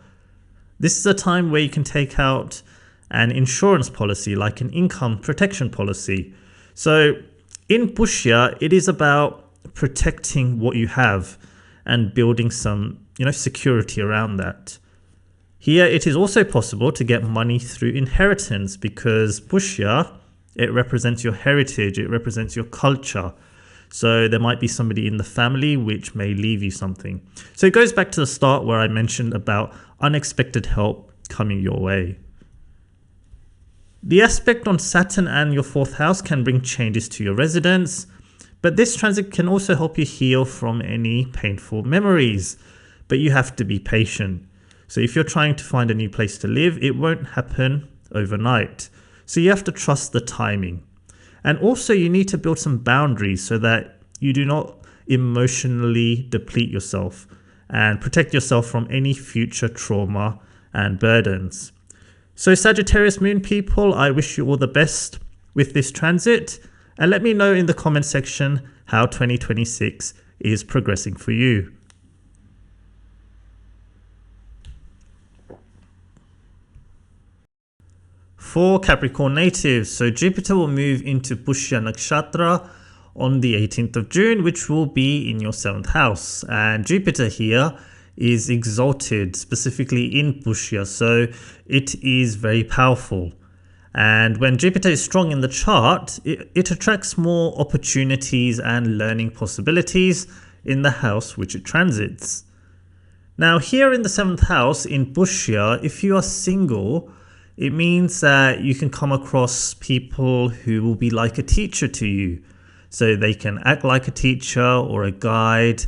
This is a time where you can take out an insurance policy, like an income protection policy. So in Pushya, it is about protecting what you have and building some, security around that. Here, it is also possible to get money through inheritance because Pushya, it represents your heritage, it represents your culture. So there might be somebody in the family which may leave you something. So it goes back to the start where I mentioned about unexpected help coming your way. The aspect on Saturn and your 4th house can bring changes to your residence, but this transit can also help you heal from any painful memories. But you have to be patient. So if you're trying to find a new place to live, it won't happen overnight. So you have to trust the timing. And also you need to build some boundaries so that you do not emotionally deplete yourself and protect yourself from any future trauma and burdens. So Sagittarius moon people, I wish you all the best with this transit, and let me know in the comment section how 2026 is progressing for you. For Capricorn natives, so Jupiter will move into Pushya Nakshatra on the 18th of June, which will be in your 7th house. And Jupiter here is exalted, specifically in Pushya, so it is very powerful. And when Jupiter is strong in the chart, it attracts more opportunities and learning possibilities in the house which it transits. Now here in the 7th house in Pushya, if you are single, it means that you can come across people who will be like a teacher to you. So they can act like a teacher or a guide,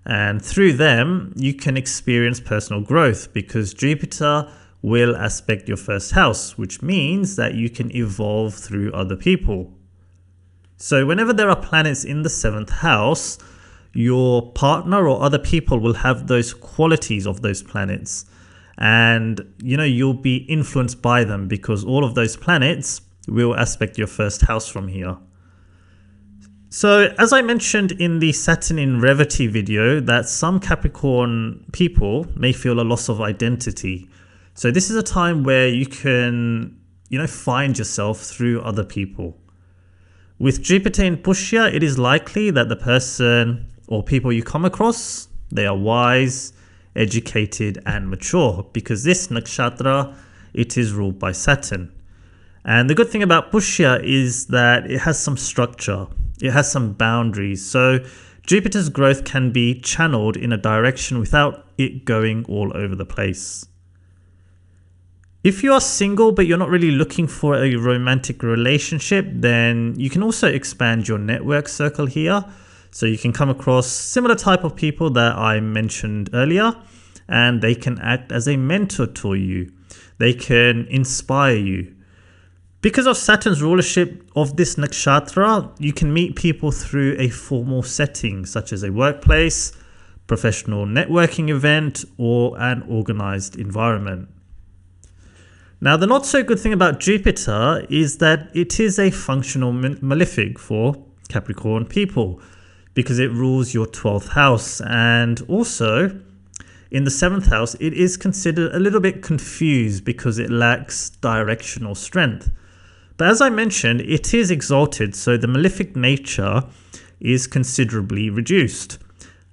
and through them you can experience personal growth because Jupiter will aspect your 1st house, which means that you can evolve through other people. So whenever there are planets in the 7th house, your partner or other people will have those qualities of those planets. And you'll be influenced by them because all of those planets will aspect your 1st house from here. So as I mentioned in the Saturn in Revati video, that some Capricorn people may feel a loss of identity. So this is a time where you can, find yourself through other people. With Jupiter in Pushya, it is likely that the person or people you come across, they are wise, educated and mature because this nakshatra, it is ruled by Saturn. And the good thing about Pushya is that it has some structure, it has some boundaries, so Jupiter's growth can be channeled in a direction without it going all over the place. If you are single but you're not really looking for a romantic relationship, then you can also expand your network circle here. So you can come across similar type of people that I mentioned earlier, and they can act as a mentor to you. They can inspire you. Because of Saturn's rulership of this nakshatra, you can meet people through a formal setting, such as a workplace, professional networking event, or an organized environment. Now, the not so good thing about Jupiter is that it is a functional malefic for Capricorn people, because it rules your 12th house, and also in the 7th house it is considered a little bit confused because it lacks directional strength. But as I mentioned, it is exalted, so the malefic nature is considerably reduced.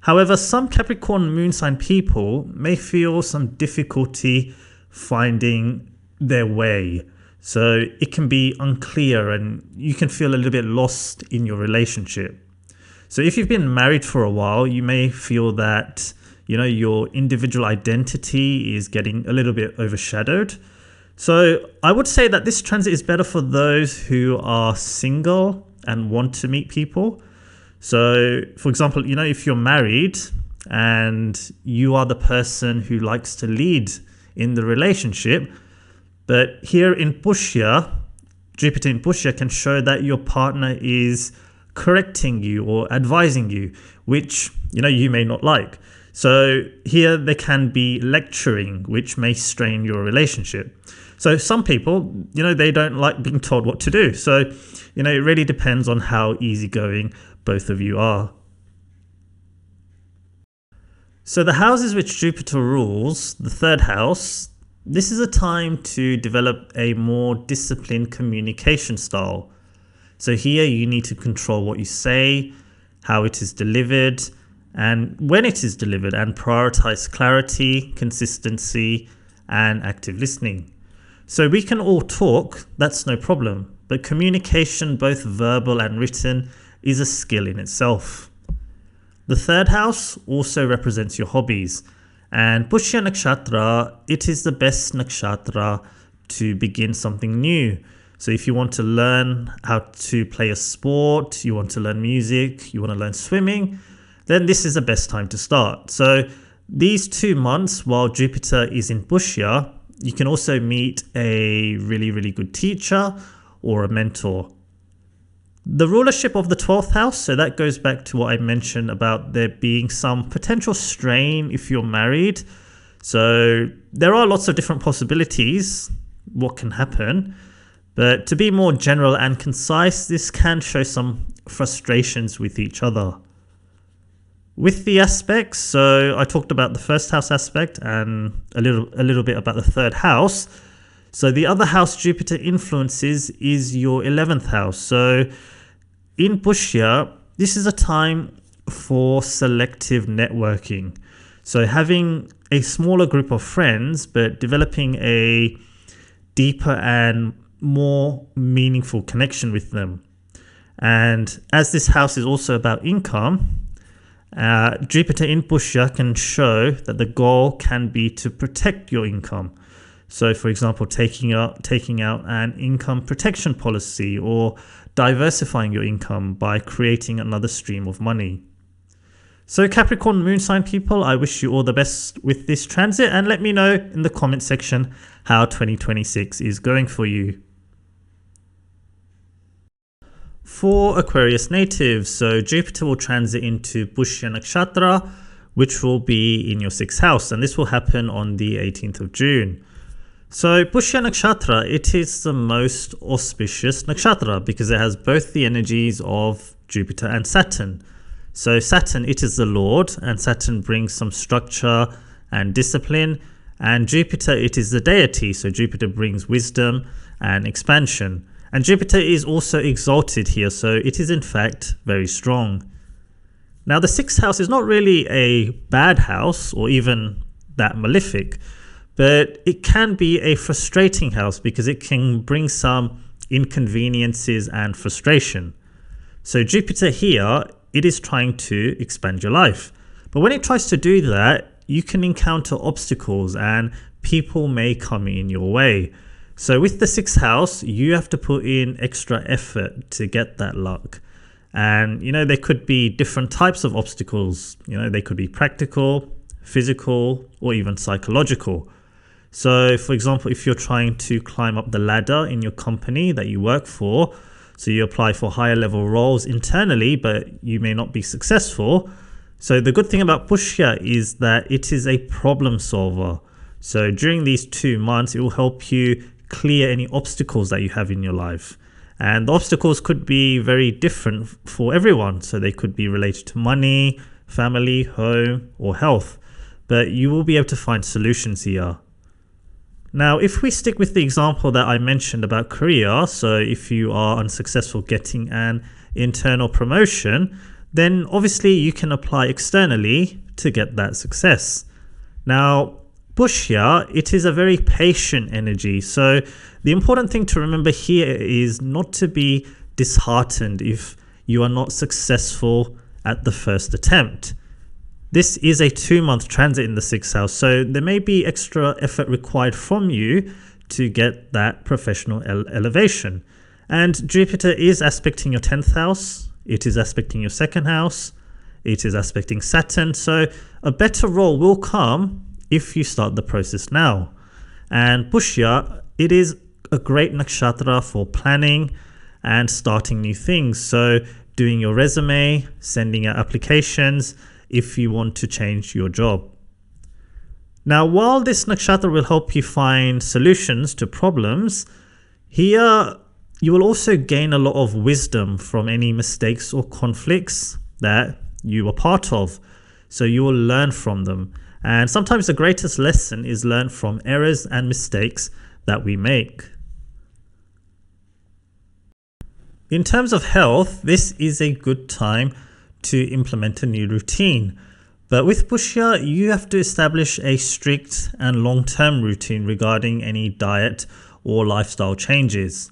However, some Capricorn moon sign people may feel some difficulty finding their way, so it can be unclear and you can feel a little bit lost in your relationship. So if you've been married for a while, you may feel that, your individual identity is getting a little bit overshadowed. So I would say that this transit is better for those who are single and want to meet people. So for example, if you're married and you are the person who likes to lead in the relationship, but here in Pushya, Jupiter in Pushya can show that your partner is correcting you or advising you, which you may not like. So here there can be lecturing, which may strain your relationship. So some people, they don't like being told what to do. So, it really depends on how easygoing both of you are. So the houses which Jupiter rules, the third house, this is a time to develop a more disciplined communication style. So here you need to control what you say, how it is delivered, and when it is delivered, and prioritize clarity, consistency, and active listening. So we can all talk, that's no problem, but communication, both verbal and written, is a skill in itself. The third house also represents your hobbies, and Pushya Nakshatra, it is the best nakshatra to begin something new. So if you want to learn how to play a sport, you want to learn music, you want to learn swimming, then this is the best time to start. So these 2 months while Jupiter is in Pushya, you can also meet a really, really good teacher or a mentor. The rulership of the 12th house, so that goes back to what I mentioned about there being some potential strain if you're married. So there are lots of different possibilities what can happen. But to be more general and concise, this can show some frustrations with each other. With the aspects, so I talked about the first house aspect and a little bit about the third house. So the other house Jupiter influences is your 11th house. So in Pushya, this is a time for selective networking. So having a smaller group of friends, but developing a deeper and more meaningful connection with them. And as this house is also about income, Jupiter in Pushya can show that the goal can be to protect your income. So for example, taking out an income protection policy or diversifying your income by creating another stream of money. So Capricorn moon sign people, I wish you all the best with this transit, and let me know in the comment section how 2026 is going for you. For Aquarius natives, so Jupiter will transit into Pushya Nakshatra, which will be in your 6th house, and this will happen on the 18th of June. So Pushya Nakshatra, it is the most auspicious nakshatra because it has both the energies of Jupiter and Saturn. So Saturn, it is the Lord, and Saturn brings some structure and discipline, and Jupiter, it is the deity, so Jupiter brings wisdom and expansion. And Jupiter is also exalted here, so it is in fact very strong. Now the 6th house is not really a bad house or even that malefic, but it can be a frustrating house because it can bring some inconveniences and frustration. So Jupiter here, it is trying to expand your life. But when it tries to do that, you can encounter obstacles and people may come in your way. So with the 6th house, you have to put in extra effort to get that luck. And, there could be different types of obstacles. They could be practical, physical, or even psychological. So, for example, if you're trying to climb up the ladder in your company that you work for, so you apply for higher level roles internally, but you may not be successful. So the good thing about Pushya is that it is a problem solver. So during these 2 months, it will help you clear any obstacles that you have in your life. And the obstacles could be very different for everyone. So they could be related to money, family, home, or health. But you will be able to find solutions here. Now, if we stick with the example that I mentioned about career, so if you are unsuccessful getting an internal promotion, then obviously you can apply externally to get that success. Now, Pushya, it is a very patient energy. So the important thing to remember here is not to be disheartened if you are not successful at the first attempt. This is a 2-month transit in the 6th house, so there may be extra effort required from you to get that professional elevation. And Jupiter is aspecting your 10th house, it is aspecting your 2nd house, it is aspecting Saturn, so a better role will come if you start the process now. And Pushya, it is a great nakshatra for planning and starting new things. So doing your resume, sending out applications, if you want to change your job. Now, while this nakshatra will help you find solutions to problems, here you will also gain a lot of wisdom from any mistakes or conflicts that you are part of. So you will learn from them. And sometimes the greatest lesson is learned from errors and mistakes that we make. In terms of health, this is a good time to implement a new routine. But with Pushya, you have to establish a strict and long-term routine regarding any diet or lifestyle changes.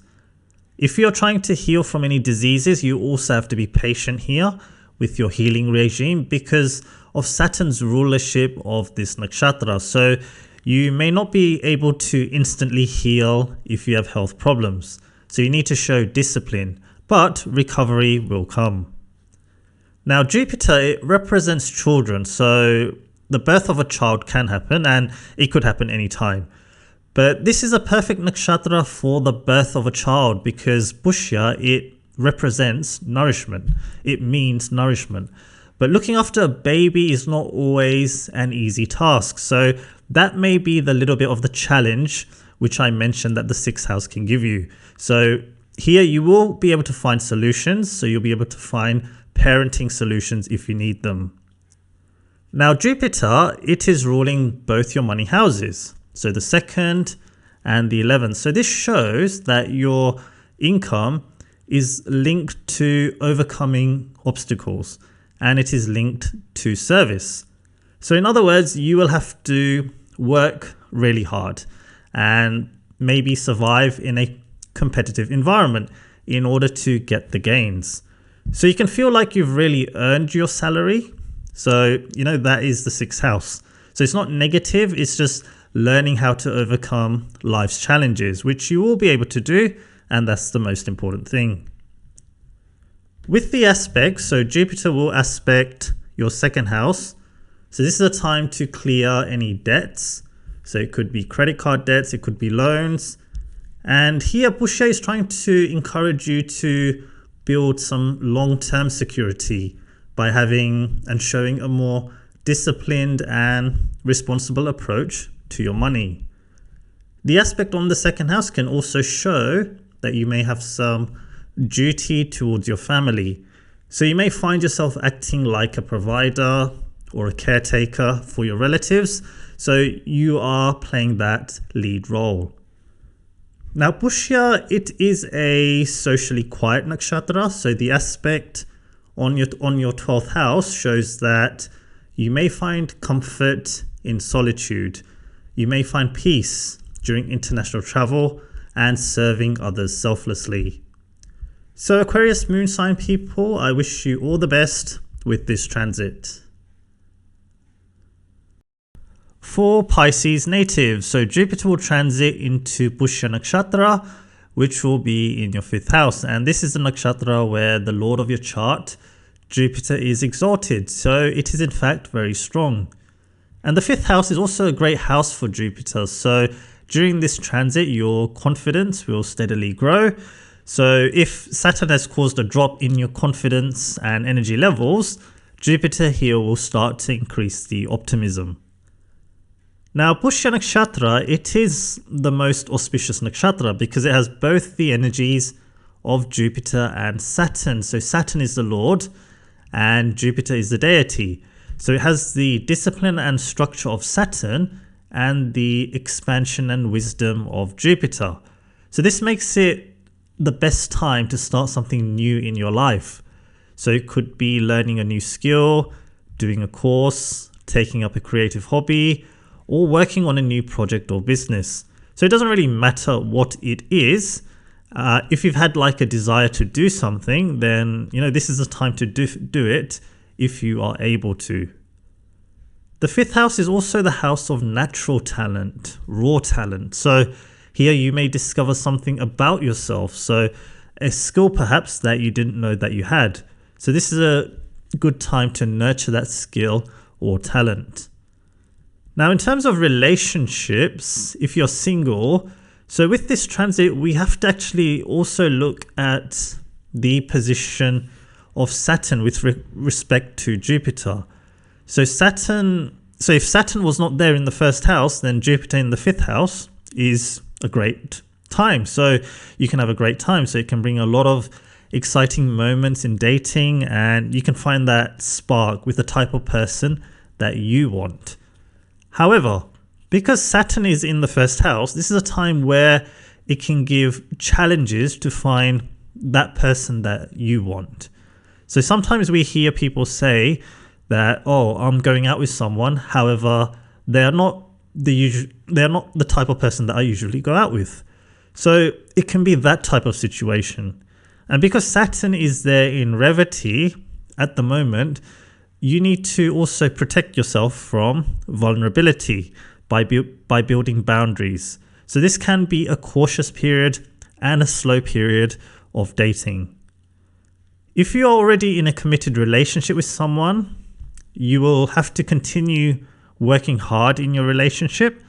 If you're trying to heal from any diseases, you also have to be patient here with your healing regime because of Saturn's rulership of this nakshatra. So you may not be able to instantly heal if you have health problems. So you need to show discipline, but recovery will come. Now, Jupiter, it represents children, so the birth of a child can happen and it could happen anytime. But this is a perfect nakshatra for the birth of a child because Pushya, it represents nourishment. It means nourishment. But looking after a baby is not always an easy task. So that may be the little bit of the challenge which I mentioned that the 6th house can give you. So here you will be able to find solutions. So you'll be able to find parenting solutions if you need them. Now, Jupiter, it is ruling both your money houses. So the 2nd and the 11th. So this shows that your income is linked to overcoming obstacles and it is linked to service. So in other words, you will have to work really hard and maybe survive in a competitive environment in order to get the gains. So you can feel like you've really earned your salary. So, that is the 6th house. So it's not negative. It's just learning how to overcome life's challenges, which you will be able to do. And that's the most important thing. With the aspects, so Jupiter will aspect your 2nd house. So this is a time to clear any debts. So it could be credit card debts. It could be loans. And here Pushya is trying to encourage you to build some long-term security by having and showing a more disciplined and responsible approach to your money. The aspect on the 2nd house can also show that you may have some duty towards your family. So you may find yourself acting like a provider or a caretaker for your relatives. So you are playing that lead role. Now, Pushya, it is a socially quiet nakshatra. So the aspect on your 12th house shows that you may find comfort in solitude. You may find peace during international travel and serving others selflessly. So Aquarius moon sign people, I wish you all the best with this transit. For Pisces natives, so Jupiter will transit into Pushya Nakshatra, which will be in your 5th house. And this is the nakshatra where the lord of your chart, Jupiter, is exalted. So it is in fact very strong. And the 5th house is also a great house for Jupiter. So during this transit, your confidence will steadily grow. So if Saturn has caused a drop in your confidence and energy levels, Jupiter here will start to increase the optimism. Now, Pushya Nakshatra, it is the most auspicious nakshatra because it has both the energies of Jupiter and Saturn. So Saturn is the lord and Jupiter is the deity. So it has the discipline and structure of Saturn and the expansion and wisdom of Jupiter. So this makes it the best time to start something new in your life. So it could be learning a new skill, doing a course, taking up a creative hobby, or working on a new project or business. So it doesn't really matter what it is. If you've had like a desire to do something, then this is the time to do it if you are able to. The 5th house is also the house of natural talent, raw talent. So here you may discover something about yourself. So a skill perhaps that you didn't know that you had. So this is a good time to nurture that skill or talent. Now, in terms of relationships, if you're single, so with this transit, we have to actually also look at the position of Saturn with respect to Jupiter. So if Saturn was not there in the first house, then Jupiter in the fifth house is a great time. So you can have a great time. So it can bring a lot of exciting moments in dating, and you can find that spark with the type of person that you want. However, because Saturn is in the first house, this is a time where it can give challenges to find that person that you want. So sometimes we hear people say that, oh, I'm going out with someone, however, they're not the type of person that I usually go out with. So it can be that type of situation. And because Saturn is there in Revati at the moment, you need to also protect yourself from vulnerability by building boundaries. So this can be a cautious period and a slow period of dating. If you're already in a committed relationship with someone, you will have to continue working hard in your relationship.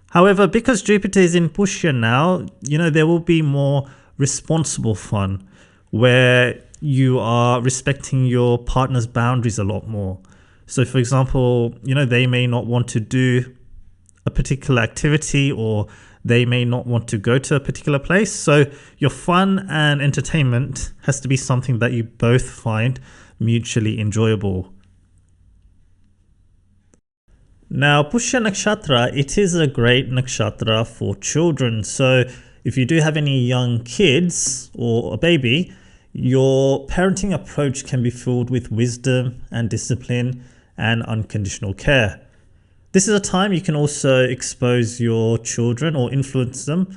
However, because Jupiter is in Pushya now, there will be more responsible fun where you are respecting your partner's boundaries a lot more. So for example, they may not want to do a particular activity, or they may not want to go to a particular place. So your fun and entertainment has to be something that you both find mutually enjoyable. Now, Pushya Nakshatra, it is a great nakshatra for children. So if you do have any young kids or a baby, your parenting approach can be filled with wisdom and discipline and unconditional care. This is a time you can also expose your children or influence them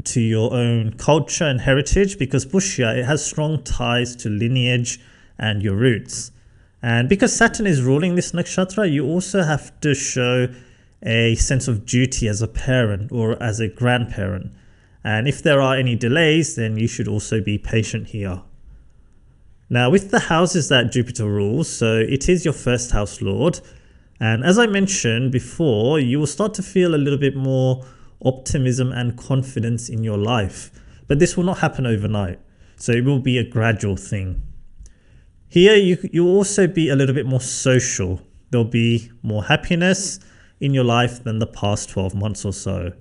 to your own culture and heritage, because Pushya, it has strong ties to lineage and your roots. And because Saturn is ruling this nakshatra, you also have to show a sense of duty as a parent or as a grandparent. And if there are any delays, then you should also be patient here. Now, with the houses that Jupiter rules, so it is your first house lord. And as I mentioned before, you will start to feel a little bit more optimism and confidence in your life. But this will not happen overnight. So it will be a gradual thing. Here, you'll also be a little bit more social. There'll be more happiness in your life than the past 12 months or so.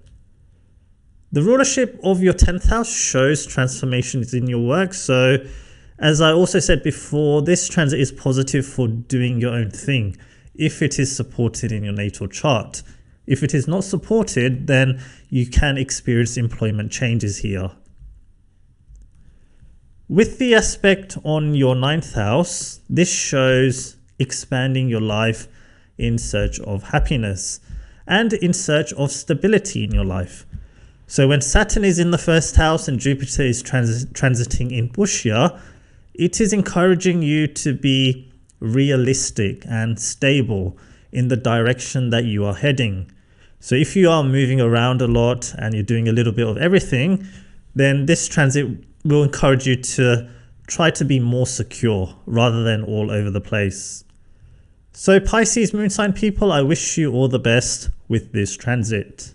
The rulership of your 10th house shows transformations in your work. So as I also said before, this transit is positive for doing your own thing if it is supported in your natal chart. If it is not supported, then you can experience employment changes here. With the aspect on your 9th house, this shows expanding your life in search of happiness and in search of stability in your life. So when Saturn is in the first house and Jupiter is transiting in Pushya, it is encouraging you to be realistic and stable in the direction that you are heading. So if you are moving around a lot and you're doing a little bit of everything, then this transit will encourage you to try to be more secure rather than all over the place. So Pisces moon sign people, I wish you all the best with this transit.